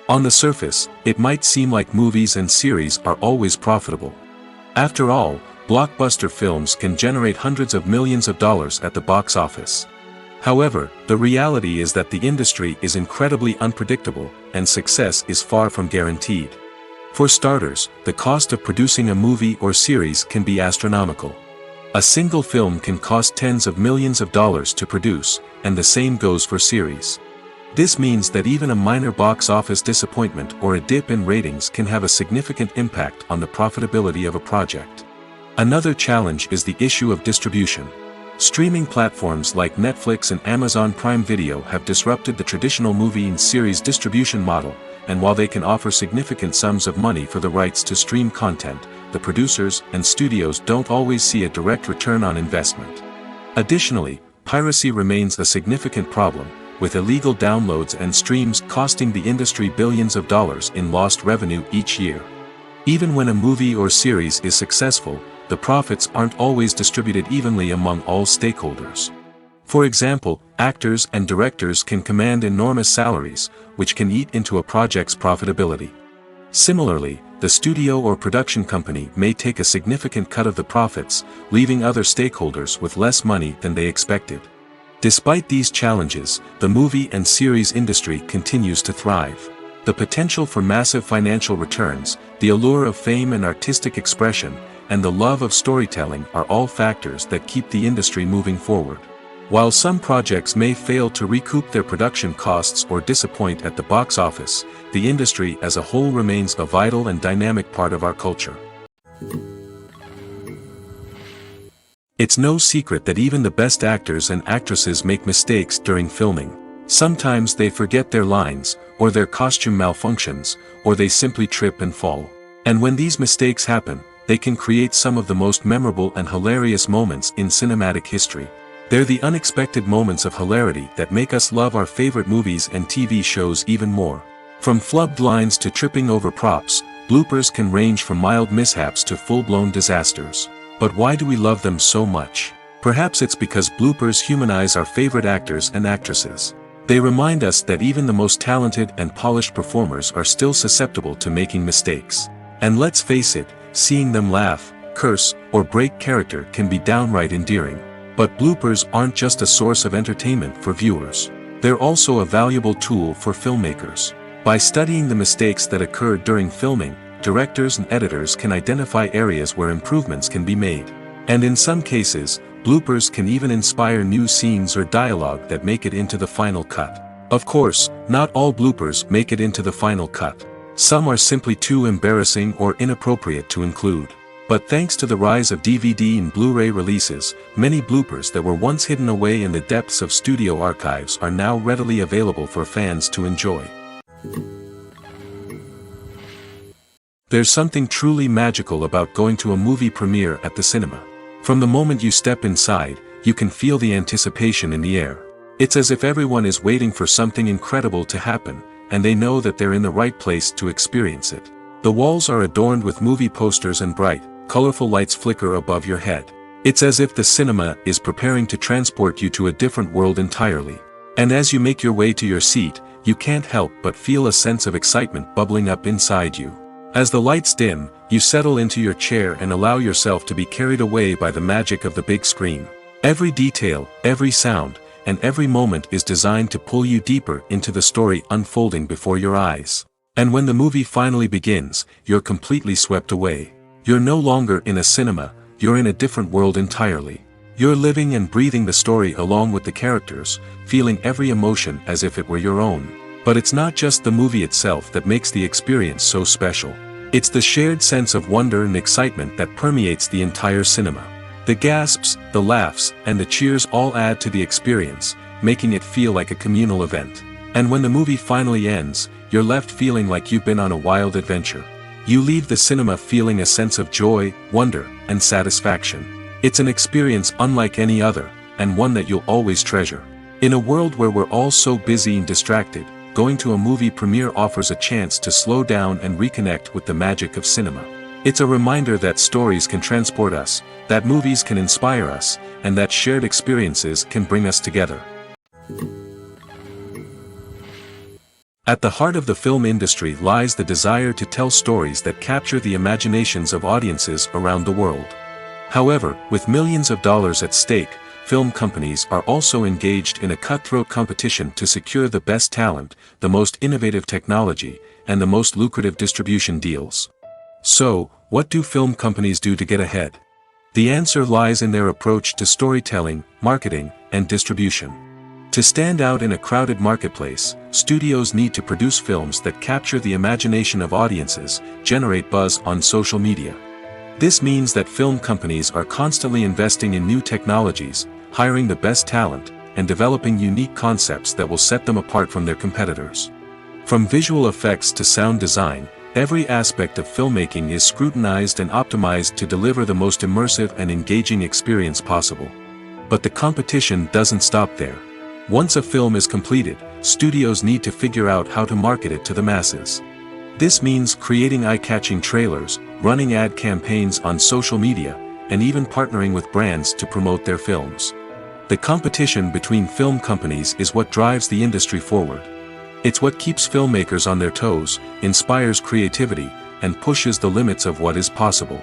On the surface, it might seem like movies and series are always profitable. After all, blockbuster films can generate hundreds of millions of dollars at the box office. However, the reality is that the industry is incredibly unpredictable, and success is far from guaranteed. For starters, the cost of producing a movie or series can be astronomical. A single film can cost tens of millions of dollars to produce, and the same goes for series. This means that even a minor box office disappointment or a dip in ratings can have a significant impact on the profitability of a project. Another challenge is the issue of distribution. Streaming platforms like Netflix and Amazon Prime Video have disrupted the traditional movie and series distribution model, and while they can offer significant sums of money for the rights to stream content, the producers and studios don't always see a direct return on investment. Additionally, piracy remains a significant problem, with illegal downloads and streams costing the industry billions of dollars in lost revenue each year. Even when a movie or series is successful, the profits aren't always distributed evenly among all stakeholders. For example, actors and directors can command enormous salaries, which can eat into a project's profitability. Similarly, the studio or production company may take a significant cut of the profits, leaving other stakeholders with less money than they expected. Despite these challenges, the movie and series industry continues to thrive. The potential for massive financial returns, the allure of fame and artistic expression, and the love of storytelling are all factors that keep the industry moving forward. While some projects may fail to recoup their production costs or disappoint at the box office, the industry as a whole remains a vital and dynamic part of our culture. It's no secret that even the best actors and actresses make mistakes during filming. Sometimes they forget their lines, or their costume malfunctions, or they simply trip and fall. And when these mistakes happen, they can create some of the most memorable and hilarious moments in cinematic history. They're the unexpected moments of hilarity that make us love our favorite movies and TV shows even more. From flubbed lines to tripping over props, bloopers can range from mild mishaps to full-blown disasters. But why do we love them so much? Perhaps it's because bloopers humanize our favorite actors and actresses. They remind us that even the most talented and polished performers are still susceptible to making mistakes. And let's face it, seeing them laugh, curse, or break character can be downright endearing. But bloopers aren't just a source of entertainment for viewers. They're also a valuable tool for filmmakers. By studying the mistakes that occurred during filming, directors and editors can identify areas where improvements can be made. And in some cases, bloopers can even inspire new scenes or dialogue that make it into the final cut. Of course, not all bloopers make it into the final cut. Some are simply too embarrassing or inappropriate to include. But thanks to the rise of DVD and Blu-ray releases, many bloopers that were once hidden away in the depths of studio archives are now readily available for fans to enjoy. There's something truly magical about going to a movie premiere at the cinema. From the moment you step inside, you can feel the anticipation in the air. It's as if everyone is waiting for something incredible to happen, and they know that they're in the right place to experience it. The walls are adorned with movie posters and bright, colorful lights flicker above your head. It's as if the cinema is preparing to transport you to a different world entirely. And as you make your way to your seat, you can't help but feel a sense of excitement bubbling up inside you. As the lights dim, you settle into your chair and allow yourself to be carried away by the magic of the big screen. Every detail, every sound, and every moment is designed to pull you deeper into the story unfolding before your eyes. And when the movie finally begins, you're completely swept away. You're no longer in a cinema, you're in a different world entirely. You're living and breathing the story along with the characters, feeling every emotion as if it were your own. But it's not just the movie itself that makes the experience so special. It's the shared sense of wonder and excitement that permeates the entire cinema. The gasps, the laughs, and the cheers all add to the experience, making it feel like a communal event. And when the movie finally ends, you're left feeling like you've been on a wild adventure. You leave the cinema feeling a sense of joy, wonder, and satisfaction. It's an experience unlike any other, and one that you'll always treasure. In a world where we're all so busy and distracted, going to a movie premiere offers a chance to slow down and reconnect with the magic of cinema. It's a reminder that stories can transport us, that movies can inspire us, and that shared experiences can bring us together. At the heart of the film industry lies the desire to tell stories that capture the imaginations of audiences around the world. However, with millions of dollars at stake, film companies are also engaged in a cutthroat competition to secure the best talent, the most innovative technology, and the most lucrative distribution deals. So, what do film companies do to get ahead? The answer lies in their approach to storytelling, marketing, and distribution. To stand out in a crowded marketplace, studios need to produce films that capture the imagination of audiences, generate buzz on social media. This means that film companies are constantly investing in new technologies, hiring the best talent, and developing unique concepts that will set them apart from their competitors. From visual effects to sound design, every aspect of filmmaking is scrutinized and optimized to deliver the most immersive and engaging experience possible. But the competition doesn't stop there. Once a film is completed, studios need to figure out how to market it to the masses. This means creating eye-catching trailers, running ad campaigns on social media, and even partnering with brands to promote their films. The competition between film companies is what drives the industry forward. It's what keeps filmmakers on their toes, inspires creativity, and pushes the limits of what is possible.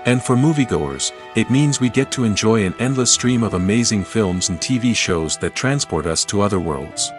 And for moviegoers, it means we get to enjoy an endless stream of amazing films and TV shows that transport us to other worlds.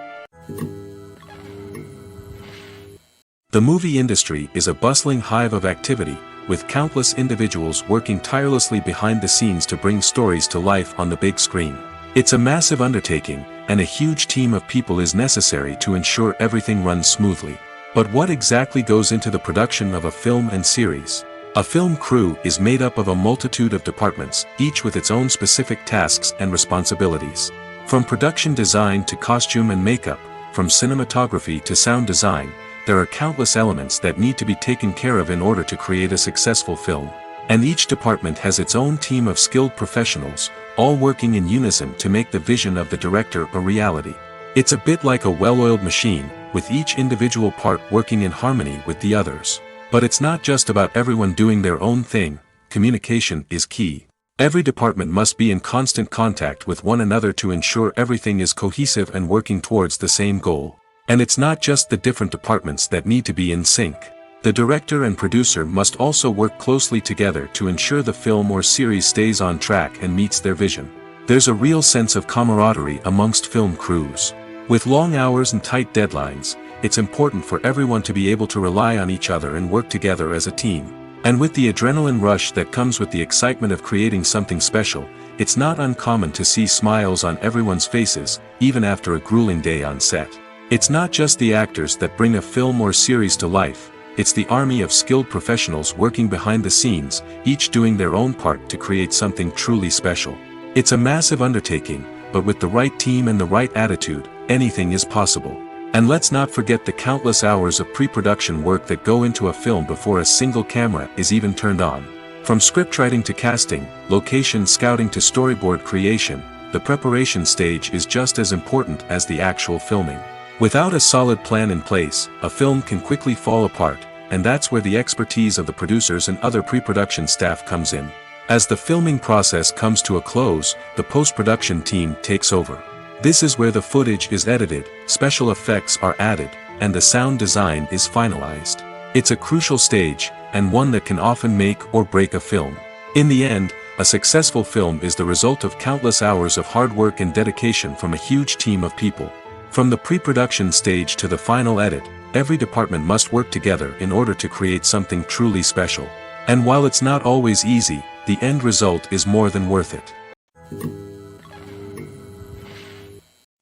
The movie industry is a bustling hive of activity, with countless individuals working tirelessly behind the scenes to bring stories to life on the big screen. It's a massive undertaking, and a huge team of people is necessary to ensure everything runs smoothly. But what exactly goes into the production of a film and series? A film crew is made up of a multitude of departments, each with its own specific tasks and responsibilities. From production design to costume and makeup, from cinematography to sound design, there are countless elements that need to be taken care of in order to create a successful film. And each department has its own team of skilled professionals, all working in unison to make the vision of the director a reality. It's a bit like a well-oiled machine, with each individual part working in harmony with the others. But it's not just about everyone doing their own thing. Communication is key. Every department must be in constant contact with one another to ensure everything is cohesive and working towards the same goal. And it's not just the different departments that need to be in sync. The director and producer must also work closely together to ensure the film or series stays on track and meets their vision. There's a real sense of camaraderie amongst film crews. With long hours and tight deadlines, it's important for everyone to be able to rely on each other and work together as a team. And with the adrenaline rush that comes with the excitement of creating something special, it's not uncommon to see smiles on everyone's faces, even after a grueling day on set. It's not just the actors that bring a film or series to life. It's the army of skilled professionals working behind the scenes, each doing their own part to create something truly special. It's a massive undertaking, but with the right team and the right attitude, anything is possible. And let's not forget the countless hours of pre-production work that go into a film before a single camera is even turned on. From scriptwriting to casting, location scouting to storyboard creation, the preparation stage is just as important as the actual filming. Without a solid plan in place, a film can quickly fall apart, and that's where the expertise of the producers and other pre-production staff comes in. As the filming process comes to a close, the post-production team takes over. This is where the footage is edited, special effects are added, and the sound design is finalized. It's a crucial stage, and one that can often make or break a film. In the end, a successful film is the result of countless hours of hard work and dedication from a huge team of people. From the pre-production stage to the final edit, every department must work together in order to create something truly special. And while it's not always easy, the end result is more than worth it.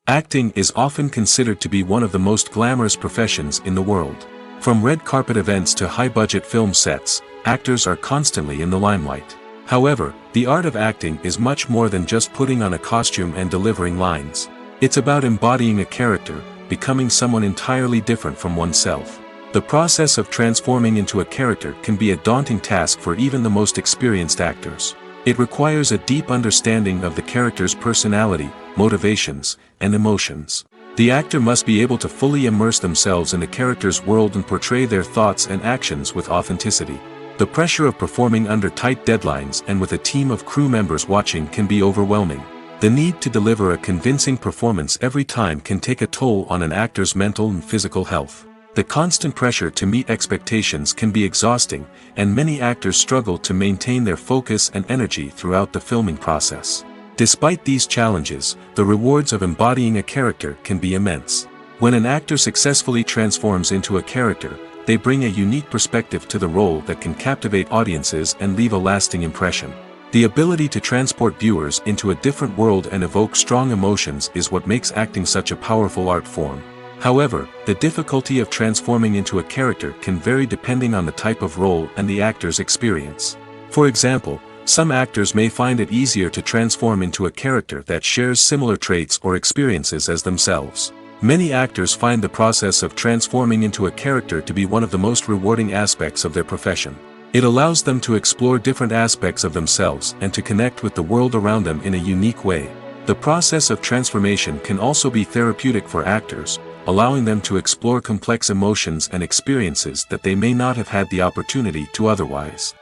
Acting is often considered to be one of the most glamorous professions in the world. From red carpet events to high-budget film sets, actors are constantly in the limelight. However, the art of acting is much more than just putting on a costume and delivering lines. It's about embodying a character, becoming someone entirely different from oneself. The process of transforming into a character can be a daunting task for even the most experienced actors. It requires a deep understanding of the character's personality, motivations, and emotions. The actor must be able to fully immerse themselves in the character's world and portray their thoughts and actions with authenticity. The pressure of performing under tight deadlines and with a team of crew members watching can be overwhelming. The need to deliver a convincing performance every time can take a toll on an actor's mental and physical health. The constant pressure to meet expectations can be exhausting, and many actors struggle to maintain their focus and energy throughout the filming process. Despite these challenges, the rewards of embodying a character can be immense. When an actor successfully transforms into a character, they bring a unique perspective to the role that can captivate audiences and leave a lasting impression. The ability to transport viewers into a different world and evoke strong emotions is what makes acting such a powerful art form. However, the difficulty of transforming into a character can vary depending on the type of role and the actor's experience. For example, some actors may find it easier to transform into a character that shares similar traits or experiences as themselves. Many actors find the process of transforming into a character to be one of the most rewarding aspects of their profession. It allows them to explore different aspects of themselves and to connect with the world around them in a unique way. The process of transformation can also be therapeutic for actors, allowing them to explore complex emotions and experiences that they may not have had the opportunity to otherwise.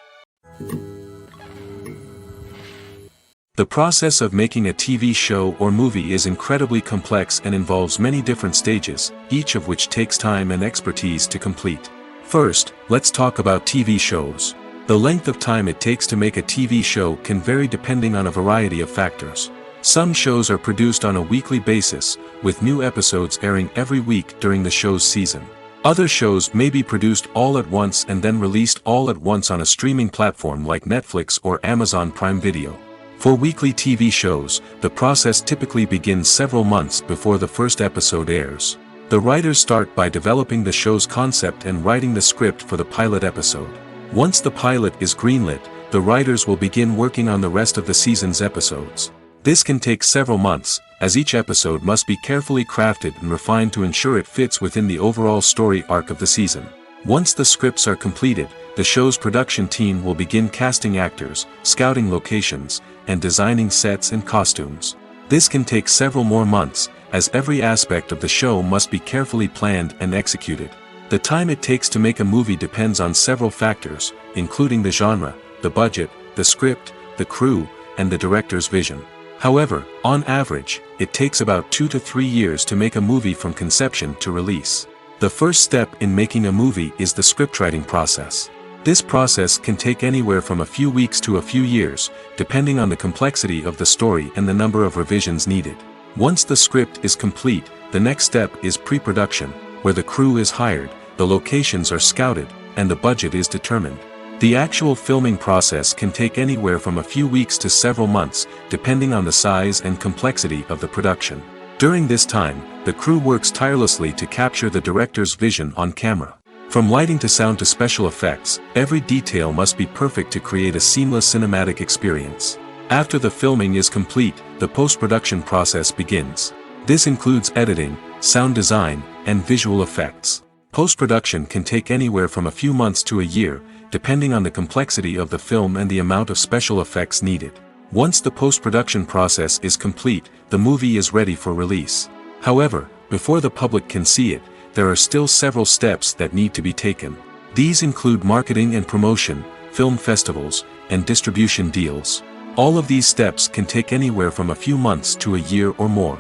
The process of making a TV show or movie is incredibly complex and involves many different stages, each of which takes time and expertise to complete. First, let's talk about TV shows. The length of time it takes to make a TV show can vary depending on a variety of factors. Some shows are produced on a weekly basis, with new episodes airing every week during the show's season. Other shows may be produced all at once and then released all at once on a streaming platform like Netflix or Amazon Prime Video. For weekly TV shows, the process typically begins several months before the first episode airs. The writers start by developing the show's concept and writing the script for the pilot episode. Once the pilot is greenlit, the writers will begin working on the rest of the season's episodes. This can take several months, as each episode must be carefully crafted and refined to ensure it fits within the overall story arc of the season. Once the scripts are completed, the show's production team will begin casting actors, scouting locations, and designing sets and costumes. This can take several more months, as every aspect of the show must be carefully planned and executed. The time it takes to make a movie depends on several factors, including the genre, the budget, the script, the crew, and the director's vision. However, on average, it takes about 2 to 3 years to make a movie from conception to release. The first step in making a movie is the scriptwriting process. This process can take anywhere from a few weeks to a few years, depending on the complexity of the story and the number of revisions needed. Once the script is complete, the next step is pre-production, where the crew is hired, the locations are scouted, and the budget is determined. The actual filming process can take anywhere from a few weeks to several months, depending on the size and complexity of the production. During this time, the crew works tirelessly to capture the director's vision on camera. From lighting to sound to special effects, every detail must be perfect to create a seamless cinematic experience. After the filming is complete, the post-production process begins. This includes editing, sound design, and visual effects. Post-production can take anywhere from a few months to a year, depending on the complexity of the film and the amount of special effects needed. Once the post-production process is complete, the movie is ready for release. However, before the public can see it, there are still several steps that need to be taken. These include marketing and promotion, film festivals, and distribution deals. All of these steps can take anywhere from a few months to a year or more.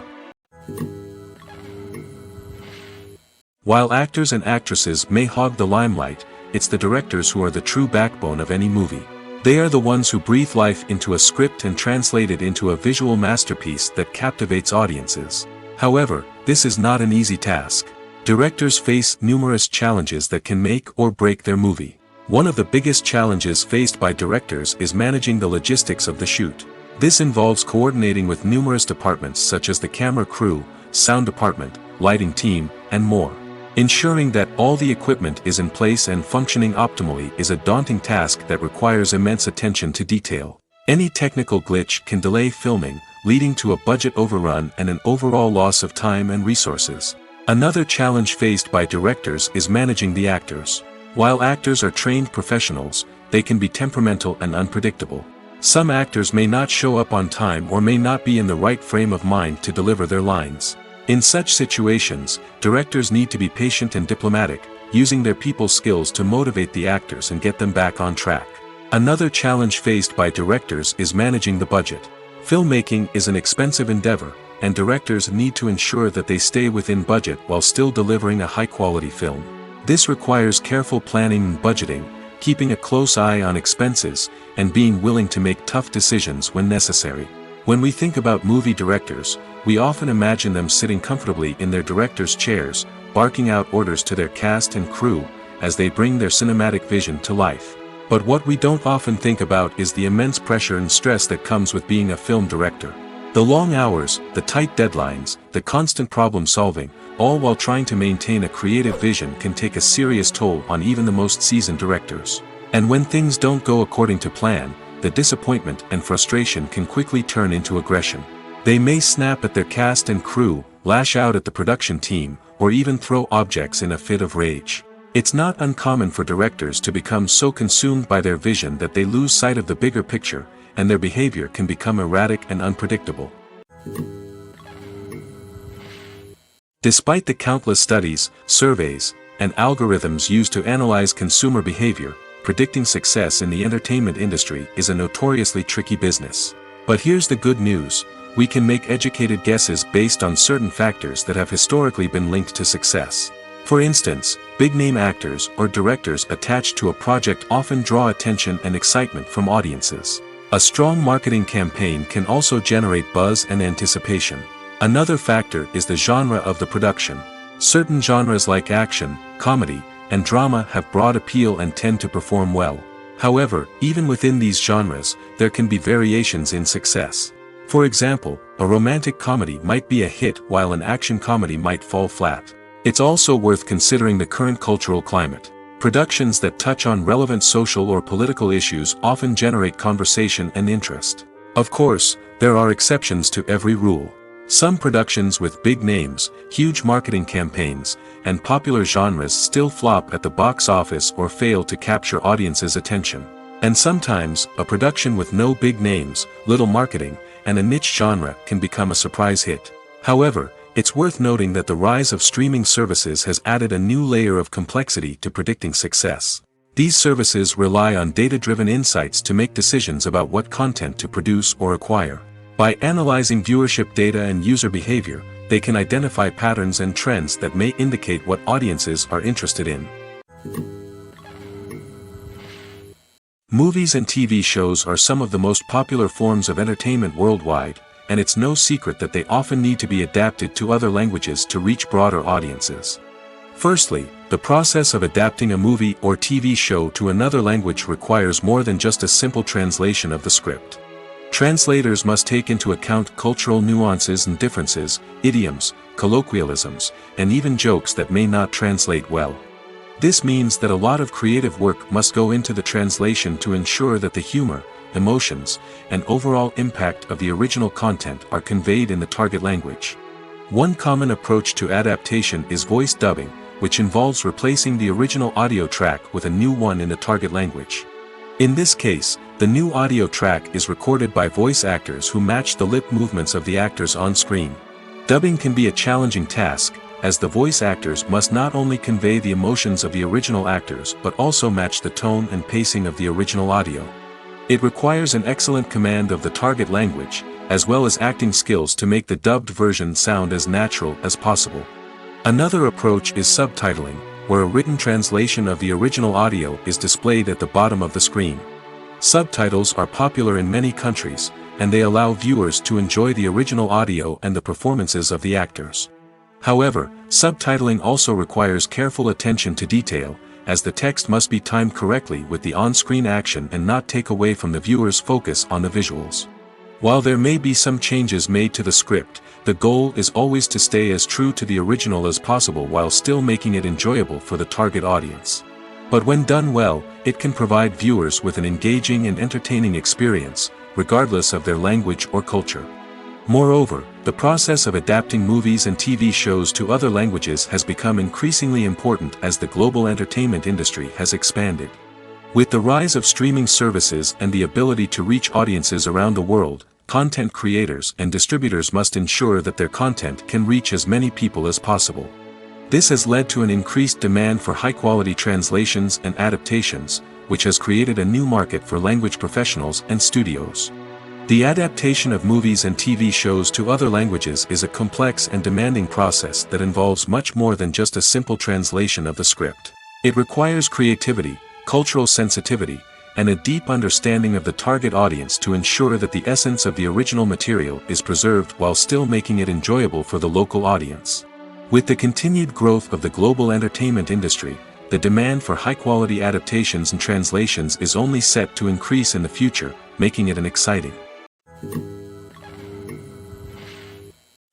While actors and actresses may hog the limelight, it's the directors who are the true backbone of any movie. They are the ones who breathe life into a script and translate it into a visual masterpiece that captivates audiences. However, this is not an easy task. Directors face numerous challenges that can make or break their movie. One of the biggest challenges faced by directors is managing the logistics of the shoot. This involves coordinating with numerous departments such as the camera crew, sound department, lighting team, and more. Ensuring that all the equipment is in place and functioning optimally is a daunting task that requires immense attention to detail. Any technical glitch can delay filming, leading to a budget overrun and an overall loss of time and resources. Another challenge faced by directors is managing the actors. While actors are trained professionals, they can be temperamental and unpredictable. Some actors may not show up on time or may not be in the right frame of mind to deliver their lines. In such situations, directors need to be patient and diplomatic, using their people skills to motivate the actors and get them back on track. Another challenge faced by directors is managing the budget. Filmmaking is an expensive endeavor, and directors need to ensure that they stay within budget while still delivering a high-quality film. This requires careful planning and budgeting, keeping a close eye on expenses, and being willing to make tough decisions when necessary. When we think about movie directors, we often imagine them sitting comfortably in their director's chairs, barking out orders to their cast and crew, as they bring their cinematic vision to life. But what we don't often think about is the immense pressure and stress that comes with being a film director. The long hours, the tight deadlines, the constant problem solving, all while trying to maintain a creative vision can take a serious toll on even the most seasoned directors. And when things don't go according to plan, the disappointment and frustration can quickly turn into aggression. They may snap at their cast and crew, lash out at the production team, or even throw objects in a fit of rage. It's not uncommon for directors to become so consumed by their vision that they lose sight of the bigger picture, and their behavior can become erratic and unpredictable. Despite the countless studies, surveys, and algorithms used to analyze consumer behavior, predicting success in the entertainment industry is a notoriously tricky business. But here's the good news: we can make educated guesses based on certain factors that have historically been linked to success. For instance, big-name actors or directors attached to a project often draw attention and excitement from audiences. A strong marketing campaign can also generate buzz and anticipation. Another factor is the genre of the production. Certain genres like action, comedy, and drama have broad appeal and tend to perform well. However, even within these genres, there can be variations in success. For example, a romantic comedy might be a hit while an action comedy might fall flat. It's also worth considering the current cultural climate. Productions that touch on relevant social or political issues often generate conversation and interest. Of course, there are exceptions to every rule. Some productions with big names, huge marketing campaigns, and popular genres still flop at the box office or fail to capture audiences' attention. And sometimes, a production with no big names, little marketing, and a niche genre can become a surprise hit. However, it's worth noting that the rise of streaming services has added a new layer of complexity to predicting success. These services rely on data-driven insights to make decisions about what content to produce or acquire. By analyzing viewership data and user behavior, they can identify patterns and trends that may indicate what audiences are interested in. Movies and TV shows are some of the most popular forms of entertainment worldwide, and it's no secret that they often need to be adapted to other languages to reach broader audiences. Firstly, the process of adapting a movie or TV show to another language requires more than just a simple translation of the script. Translators must take into account cultural nuances and differences, idioms, colloquialisms, and even jokes that may not translate well. This means that a lot of creative work must go into the translation to ensure that the humor, emotions, and overall impact of the original content are conveyed in the target language. One common approach to adaptation is voice dubbing, which involves replacing the original audio track with a new one in the target language. In this case, the new audio track is recorded by voice actors who match the lip movements of the actors on screen. Dubbing can be a challenging task, as the voice actors must not only convey the emotions of the original actors but also match the tone and pacing of the original audio. It requires an excellent command of the target language, as well as acting skills to make the dubbed version sound as natural as possible. Another approach is subtitling, where a written translation of the original audio is displayed at the bottom of the screen. Subtitles are popular in many countries, and they allow viewers to enjoy the original audio and the performances of the actors. However, subtitling also requires careful attention to detail, as the text must be timed correctly with the on-screen action and not take away from the viewer's focus on the visuals. While there may be some changes made to the script, the goal is always to stay as true to the original as possible while still making it enjoyable for the target audience. But when done well, it can provide viewers with an engaging and entertaining experience, regardless of their language or culture. Moreover, the process of adapting movies and TV shows to other languages has become increasingly important as the global entertainment industry has expanded. With the rise of streaming services and the ability to reach audiences around the world, content creators and distributors must ensure that their content can reach as many people as possible. This has led to an increased demand for high-quality translations and adaptations, which has created a new market for language professionals and studios. The adaptation of movies and TV shows to other languages is a complex and demanding process that involves much more than just a simple translation of the script. It requires creativity, cultural sensitivity, and a deep understanding of the target audience to ensure that the essence of the original material is preserved while still making it enjoyable for the local audience. With the continued growth of the global entertainment industry, the demand for high-quality adaptations and translations is only set to increase in the future, making it an exciting.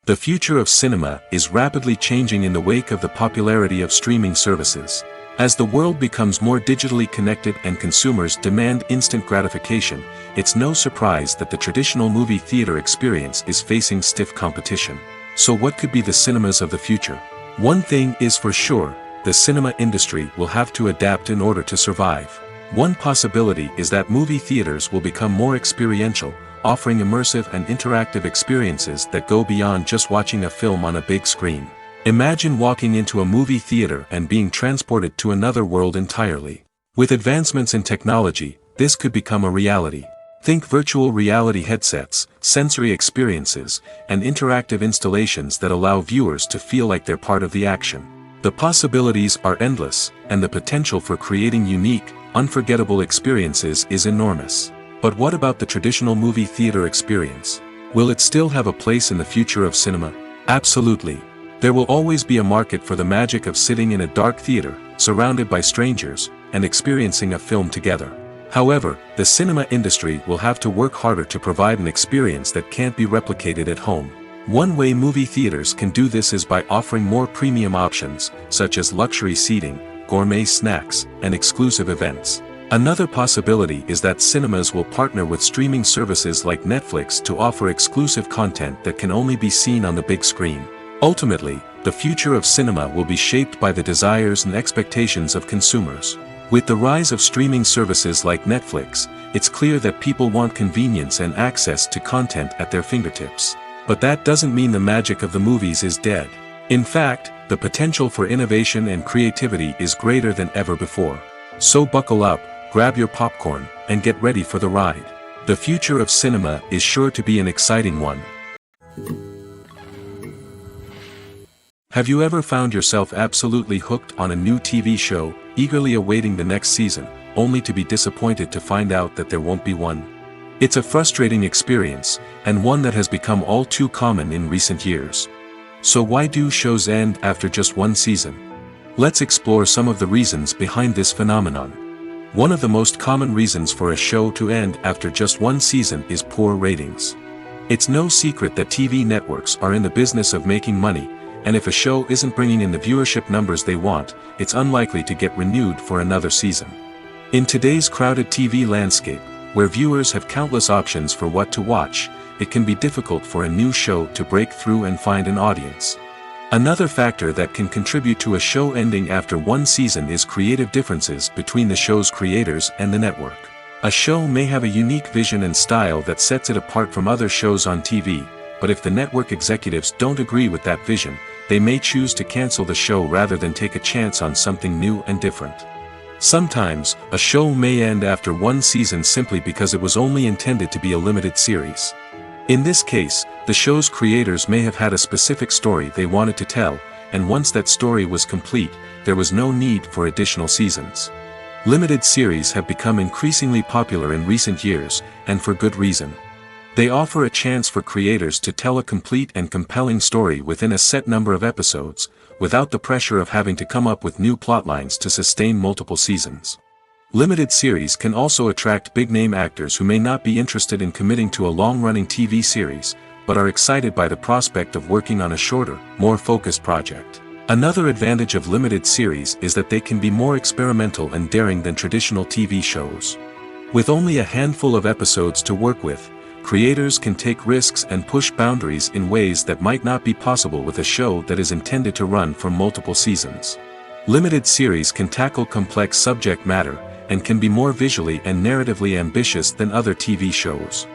The future of cinema is rapidly changing in the wake of the popularity of streaming services. As the world becomes more digitally connected and consumers demand instant gratification, it's no surprise that the traditional movie theater experience is facing stiff competition. So what could be the cinemas of the future? One thing is for sure, the cinema industry will have to adapt in order to survive. One possibility is that movie theaters will become more experiential, offering immersive and interactive experiences that go beyond just watching a film on a big screen. Imagine walking into a movie theater and being transported to another world entirely. With advancements in technology, this could become a reality. Think virtual reality headsets, sensory experiences, and interactive installations that allow viewers to feel like they're part of the action. The possibilities are endless, and the potential for creating unique, unforgettable experiences is enormous. But what about the traditional movie theater experience? Will it still have a place in the future of cinema? Absolutely. There will always be a market for the magic of sitting in a dark theater, surrounded by strangers, and experiencing a film together. However, the cinema industry will have to work harder to provide an experience that can't be replicated at home. One way movie theaters can do this is by offering more premium options, such as luxury seating, gourmet snacks, and exclusive events. Another possibility is that cinemas will partner with streaming services like Netflix to offer exclusive content that can only be seen on the big screen. Ultimately, the future of cinema will be shaped by the desires and expectations of consumers. With the rise of streaming services like Netflix, it's clear that people want convenience and access to content at their fingertips. But that doesn't mean the magic of the movies is dead. In fact, the potential for innovation and creativity is greater than ever before. So buckle up, grab your popcorn, and get ready for the ride. The future of cinema is sure to be an exciting one. Have you ever found yourself absolutely hooked on a new TV show, eagerly awaiting the next season, only to be disappointed to find out that there won't be one? It's a frustrating experience, and one that has become all too common in recent years. So why do shows end after just one season? Let's explore some of the reasons behind this phenomenon. One of the most common reasons for a show to end after just one season is poor ratings. It's no secret that TV networks are in the business of making money, and if a show isn't bringing in the viewership numbers they want, it's unlikely to get renewed for another season. In today's crowded TV landscape, where viewers have countless options for what to watch, it can be difficult for a new show to break through and find an audience. Another factor that can contribute to a show ending after one season is creative differences between the show's creators and the network. A show may have a unique vision and style that sets it apart from other shows on TV, but if the network executives don't agree with that vision, they may choose to cancel the show rather than take a chance on something new and different. Sometimes, a show may end after one season simply because it was only intended to be a limited series. In this case, the show's creators may have had a specific story they wanted to tell, and once that story was complete, there was no need for additional seasons. Limited series have become increasingly popular in recent years, and for good reason. They offer a chance for creators to tell a complete and compelling story within a set number of episodes, without the pressure of having to come up with new plotlines to sustain multiple seasons. Limited series can also attract big-name actors who may not be interested in committing to a long-running TV series, but are excited by the prospect of working on a shorter, more focused project. Another advantage of limited series is that they can be more experimental and daring than traditional TV shows. With only a handful of episodes to work with, creators can take risks and push boundaries in ways that might not be possible with a show that is intended to run for multiple seasons. Limited series can tackle complex subject matter, and can be more visually and narratively ambitious than other TV shows.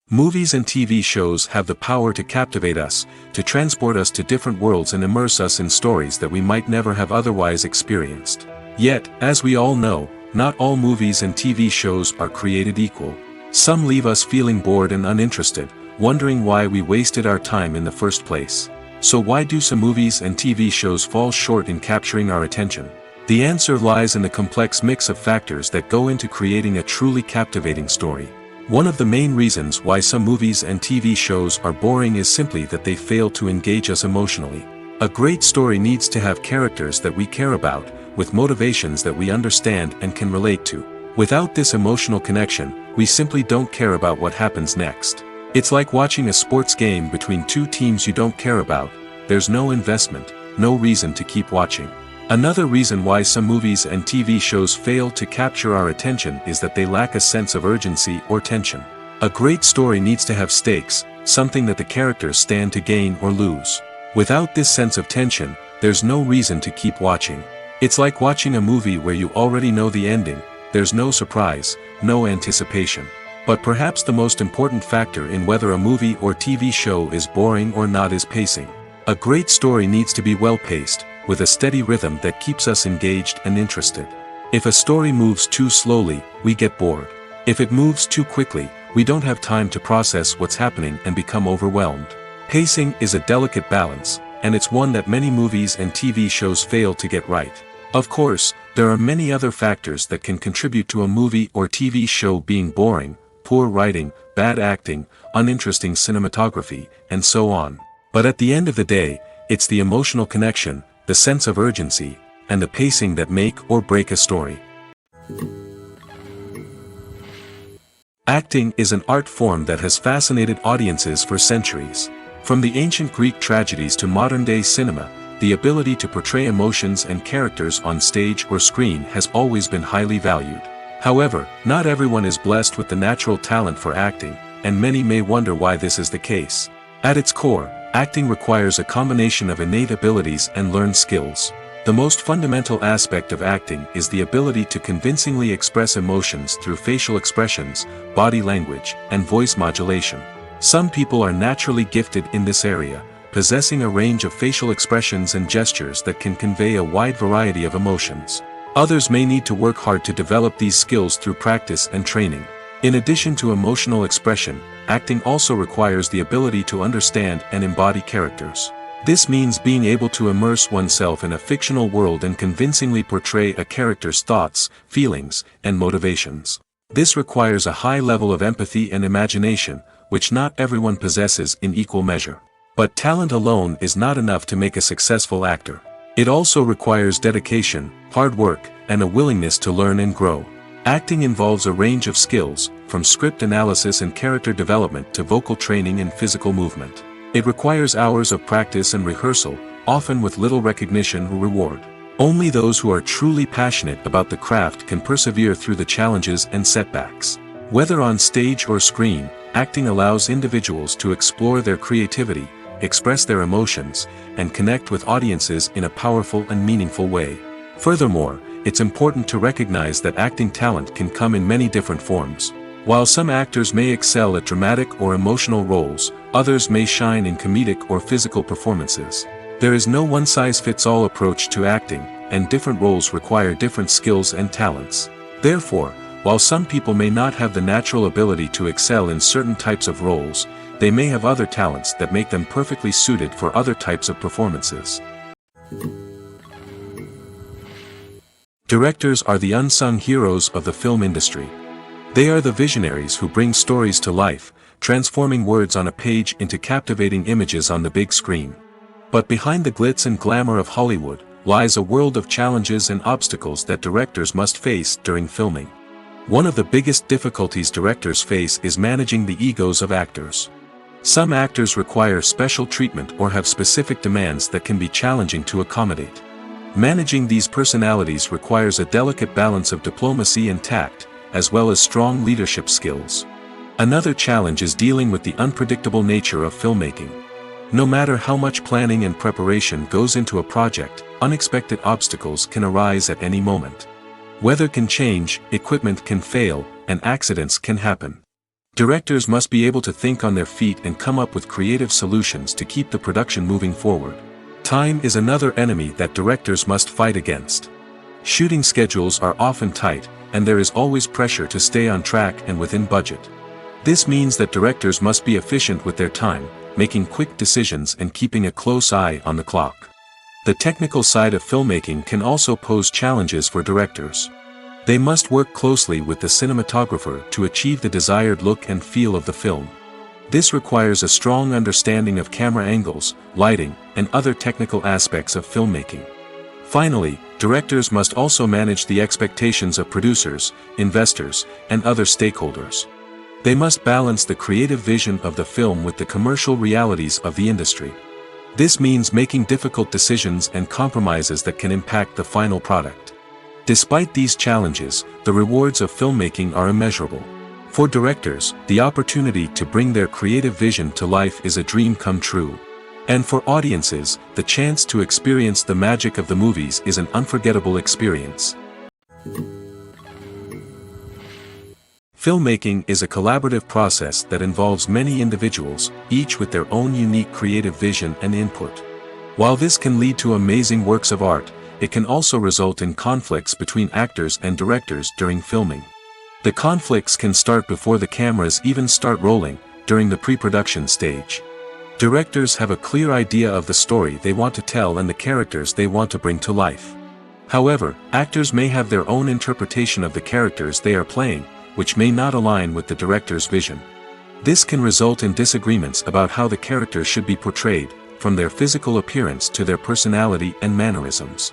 Movies and TV shows have the power to captivate us, to transport us to different worlds and immerse us in stories that we might never have otherwise experienced. Yet, as we all know, not all movies and TV shows are created equal. Some leave us feeling bored and uninterested, wondering why we wasted our time in the first place. So why do some movies and TV shows fall short in capturing our attention? The answer lies in the complex mix of factors that go into creating a truly captivating story. One of the main reasons why some movies and TV shows are boring is simply that they fail to engage us emotionally. A great story needs to have characters that we care about, with motivations that we understand and can relate to. Without this emotional connection, we simply don't care about what happens next. It's like watching a sports game between two teams you don't care about. There's no investment, no reason to keep watching. Another reason why some movies and TV shows fail to capture our attention is that they lack a sense of urgency or tension. A great story needs to have stakes, something that the characters stand to gain or lose. Without this sense of tension, there's no reason to keep watching. It's like watching a movie where you already know the ending. there's no surprise, no anticipation. But perhaps the most important factor in whether a movie or TV show is boring or not is pacing. A great story needs to be well-paced, with a steady rhythm that keeps us engaged and interested. If a story moves too slowly, we get bored. If it moves too quickly, we don't have time to process what's happening and become overwhelmed. Pacing is a delicate balance, and it's one that many movies and TV shows fail to get right. Of course, there are many other factors that can contribute to a movie or TV show being boring: poor writing, bad acting, uninteresting cinematography, and so on. But at the end of the day, it's the emotional connection, the sense of urgency, and the pacing that make or break a story. Acting is an art form that has fascinated audiences for centuries. From the ancient Greek tragedies to modern-day cinema, the ability to portray emotions and characters on stage or screen has always been highly valued. However, not everyone is blessed with the natural talent for acting, and many may wonder why this is the case. At its core, acting requires a combination of innate abilities and learned skills. The most fundamental aspect of acting is the ability to convincingly express emotions through facial expressions, body language, and voice modulation. Some people are naturally gifted in this area, possessing a range of facial expressions and gestures that can convey a wide variety of emotions. Others may need to work hard to develop these skills through practice and training. In addition to emotional expression, acting also requires the ability to understand and embody characters. This means being able to immerse oneself in a fictional world and convincingly portray a character's thoughts, feelings, and motivations. This requires a high level of empathy and imagination, which not everyone possesses in equal measure. But talent alone is not enough to make a successful actor. It also requires dedication, hard work, and a willingness to learn and grow. Acting involves a range of skills, from script analysis and character development to vocal training and physical movement. It requires hours of practice and rehearsal, often with little recognition or reward. Only those who are truly passionate about the craft can persevere through the challenges and setbacks. Whether on stage or screen, acting allows individuals to explore their creativity, express their emotions, and connect with audiences in a powerful and meaningful way. Furthermore, it's important to recognize that acting talent can come in many different forms. While some actors may excel at dramatic or emotional roles, others may shine in comedic or physical performances. There is no one-size-fits-all approach to acting, and different roles require different skills and talents. Therefore, while some people may not have the natural ability to excel in certain types of roles, they may have other talents that make them perfectly suited for other types of performances. Directors are the unsung heroes of the film industry. They are the visionaries who bring stories to life, transforming words on a page into captivating images on the big screen. But behind the glitz and glamour of Hollywood, lies a world of challenges and obstacles that directors must face during filming. One of the biggest difficulties directors face is managing the egos of actors. Some actors require special treatment or have specific demands that can be challenging to accommodate. Managing these personalities requires a delicate balance of diplomacy and tact, as well as strong leadership skills. Another challenge is dealing with the unpredictable nature of filmmaking. No matter how much planning and preparation goes into a project, unexpected obstacles can arise at any moment. Weather can change, equipment can fail, and accidents can happen. Directors must be able to think on their feet and come up with creative solutions to keep the production moving forward. Time is another enemy that directors must fight against. Shooting schedules are often tight, and there is always pressure to stay on track and within budget. This means that directors must be efficient with their time, making quick decisions and keeping a close eye on the clock. The technical side of filmmaking can also pose challenges for directors. They must work closely with the cinematographer to achieve the desired look and feel of the film. This requires a strong understanding of camera angles, lighting, and other technical aspects of filmmaking. Finally, directors must also manage the expectations of producers, investors, and other stakeholders. They must balance the creative vision of the film with the commercial realities of the industry. This means making difficult decisions and compromises that can impact the final product. Despite these challenges, the rewards of filmmaking are immeasurable. For directors, the opportunity to bring their creative vision to life is a dream come true. And for audiences, the chance to experience the magic of the movies is an unforgettable experience. Filmmaking is a collaborative process that involves many individuals, each with their own unique creative vision and input. While this can lead to amazing works of art, it can also result in conflicts between actors and directors during filming. The conflicts can start before the cameras even start rolling, during the pre-production stage. Directors have a clear idea of the story they want to tell and the characters they want to bring to life. However, actors may have their own interpretation of the characters they are playing, which may not align with the director's vision. This can result in disagreements about how the characters should be portrayed, from their physical appearance to their personality and mannerisms.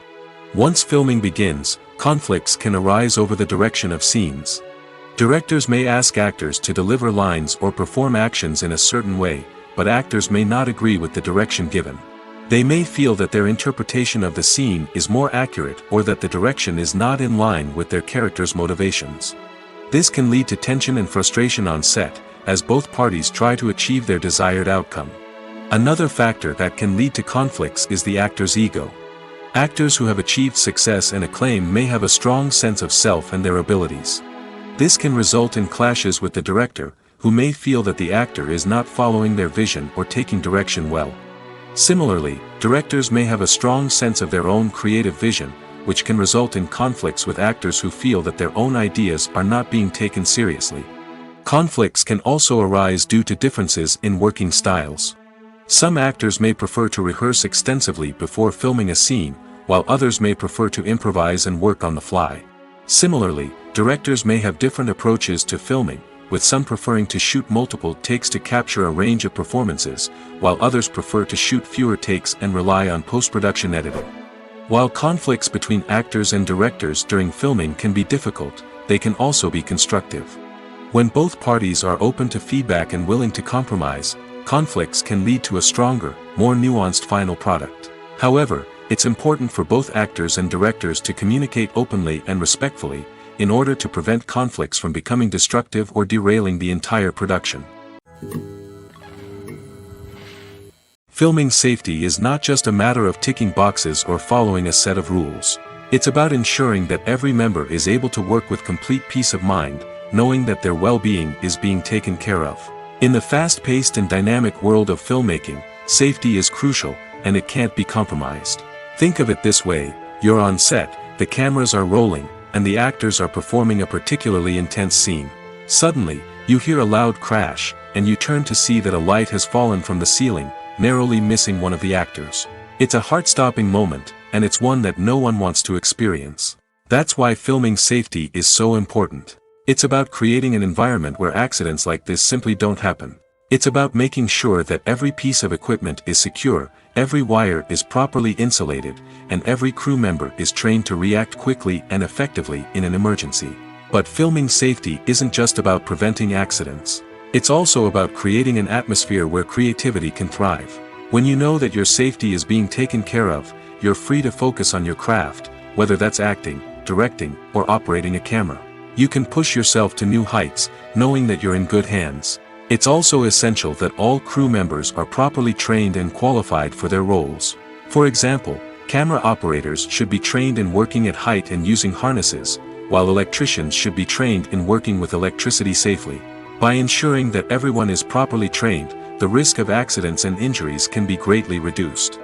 Once filming begins, conflicts can arise over the direction of scenes. Directors may ask actors to deliver lines or perform actions in a certain way, but actors may not agree with the direction given. They may feel that their interpretation of the scene is more accurate or that the direction is not in line with their character's motivations. This can lead to tension and frustration on set, as both parties try to achieve their desired outcome. Another factor that can lead to conflicts is the actor's ego. Actors who have achieved success and acclaim may have a strong sense of self and their abilities. This can result in clashes with the director, who may feel that the actor is not following their vision or taking direction well. Similarly, directors may have a strong sense of their own creative vision, which can result in conflicts with actors who feel that their own ideas are not being taken seriously. Conflicts can also arise due to differences in working styles. Some actors may prefer to rehearse extensively before filming a scene, while others may prefer to improvise and work on the fly. Similarly, directors may have different approaches to filming, with some preferring to shoot multiple takes to capture a range of performances, while others prefer to shoot fewer takes and rely on post-production editing. While conflicts between actors and directors during filming can be difficult, they can also be constructive. When both parties are open to feedback and willing to compromise, conflicts can lead to a stronger, more nuanced final product. However, it's important for both actors and directors to communicate openly and respectfully, in order to prevent conflicts from becoming destructive or derailing the entire production. Filming safety is not just a matter of ticking boxes or following a set of rules. It's about ensuring that every member is able to work with complete peace of mind, knowing that their well-being is being taken care of. In the fast-paced and dynamic world of filmmaking, safety is crucial, and it can't be compromised. Think of it this way: you're on set, the cameras are rolling, and the actors are performing a particularly intense scene. Suddenly, you hear a loud crash, and you turn to see that a light has fallen from the ceiling, narrowly missing one of the actors. It's a heart-stopping moment, and it's one that no one wants to experience. That's why filming safety is so important. It's about creating an environment where accidents like this simply don't happen. It's about making sure that every piece of equipment is secure, every wire is properly insulated, and every crew member is trained to react quickly and effectively in an emergency. But filming safety isn't just about preventing accidents. It's also about creating an atmosphere where creativity can thrive. When you know that your safety is being taken care of, you're free to focus on your craft, whether that's acting, directing, or operating a camera. You can push yourself to new heights, knowing that you're in good hands. It's also essential that all crew members are properly trained and qualified for their roles. For example, camera operators should be trained in working at height and using harnesses, while electricians should be trained in working with electricity safely. By ensuring that everyone is properly trained, the risk of accidents and injuries can be greatly reduced.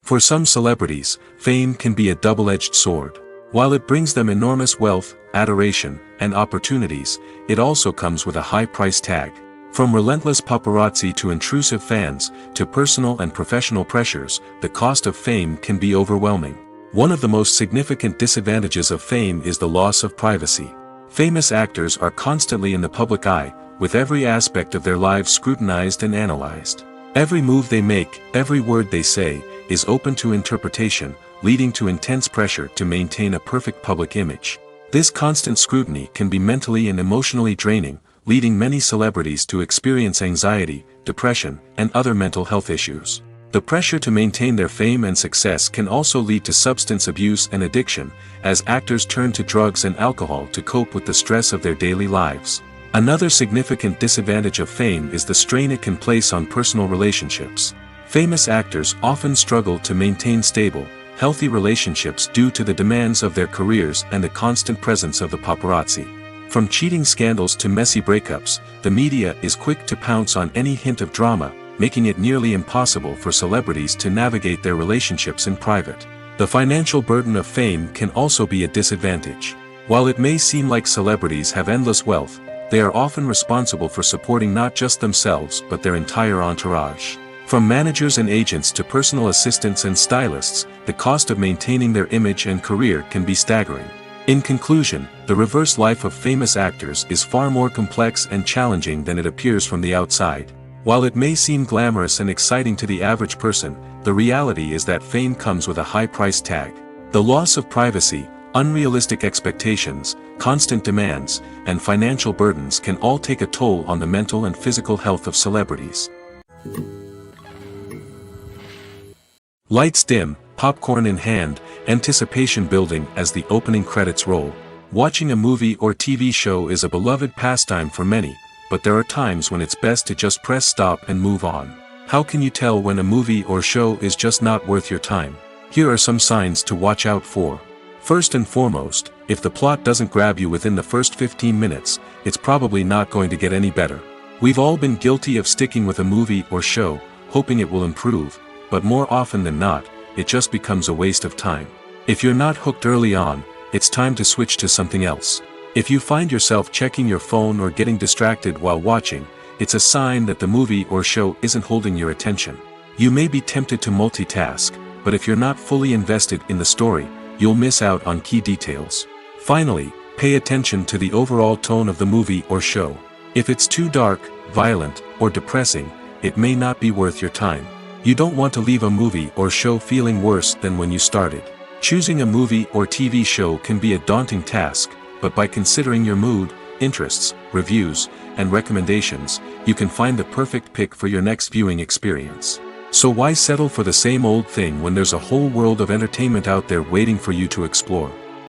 For some celebrities, fame can be a double-edged sword. While it brings them enormous wealth, adoration, and opportunities, it also comes with a high price tag. From relentless paparazzi to intrusive fans, to personal and professional pressures, the cost of fame can be overwhelming. One of the most significant disadvantages of fame is the loss of privacy. Famous actors are constantly in the public eye, with every aspect of their lives scrutinized and analyzed. Every move they make, every word they say, is open to interpretation, leading to intense pressure to maintain a perfect public image. This constant scrutiny can be mentally and emotionally draining, leading many celebrities to experience anxiety, depression, and other mental health issues. The pressure to maintain their fame and success can also lead to substance abuse and addiction, as actors turn to drugs and alcohol to cope with the stress of their daily lives. Another significant disadvantage of fame is the strain it can place on personal relationships. Famous actors often struggle to maintain stable, healthy relationships due to the demands of their careers and the constant presence of the paparazzi. From cheating scandals to messy breakups, the media is quick to pounce on any hint of drama, making it nearly impossible for celebrities to navigate their relationships in private. The financial burden of fame can also be a disadvantage. While it may seem like celebrities have endless wealth, they are often responsible for supporting not just themselves but their entire entourage. From managers and agents to personal assistants and stylists, the cost of maintaining their image and career can be staggering. In conclusion, the reverse life of famous actors is far more complex and challenging than it appears from the outside. While it may seem glamorous and exciting to the average person, the reality is that fame comes with a high price tag. The loss of privacy, unrealistic expectations, constant demands, and financial burdens can all take a toll on the mental and physical health of celebrities. Lights dim, popcorn in hand, anticipation building as the opening credits roll. Watching a movie or TV show is a beloved pastime for many, but there are times when it's best to just press stop and move on. How can you tell when a movie or show is just not worth your time? Here are some signs to watch out for. First and foremost, if the plot doesn't grab you within the first 15 minutes, it's probably not going to get any better. We've all been guilty of sticking with a movie or show, hoping it will improve, but more often than not, it just becomes a waste of time. If you're not hooked early on, it's time to switch to something else. If you find yourself checking your phone or getting distracted while watching, it's a sign that the movie or show isn't holding your attention. You may be tempted to multitask, but if you're not fully invested in the story, you'll miss out on key details. Finally, pay attention to the overall tone of the movie or show. If it's too dark, violent, or depressing, it may not be worth your time. You don't want to leave a movie or show feeling worse than when you started. Choosing a movie or TV show can be a daunting task, but by considering your mood, interests, reviews, and recommendations, you can find the perfect pick for your next viewing experience. So why settle for the same old thing when there's a whole world of entertainment out there waiting for you to explore?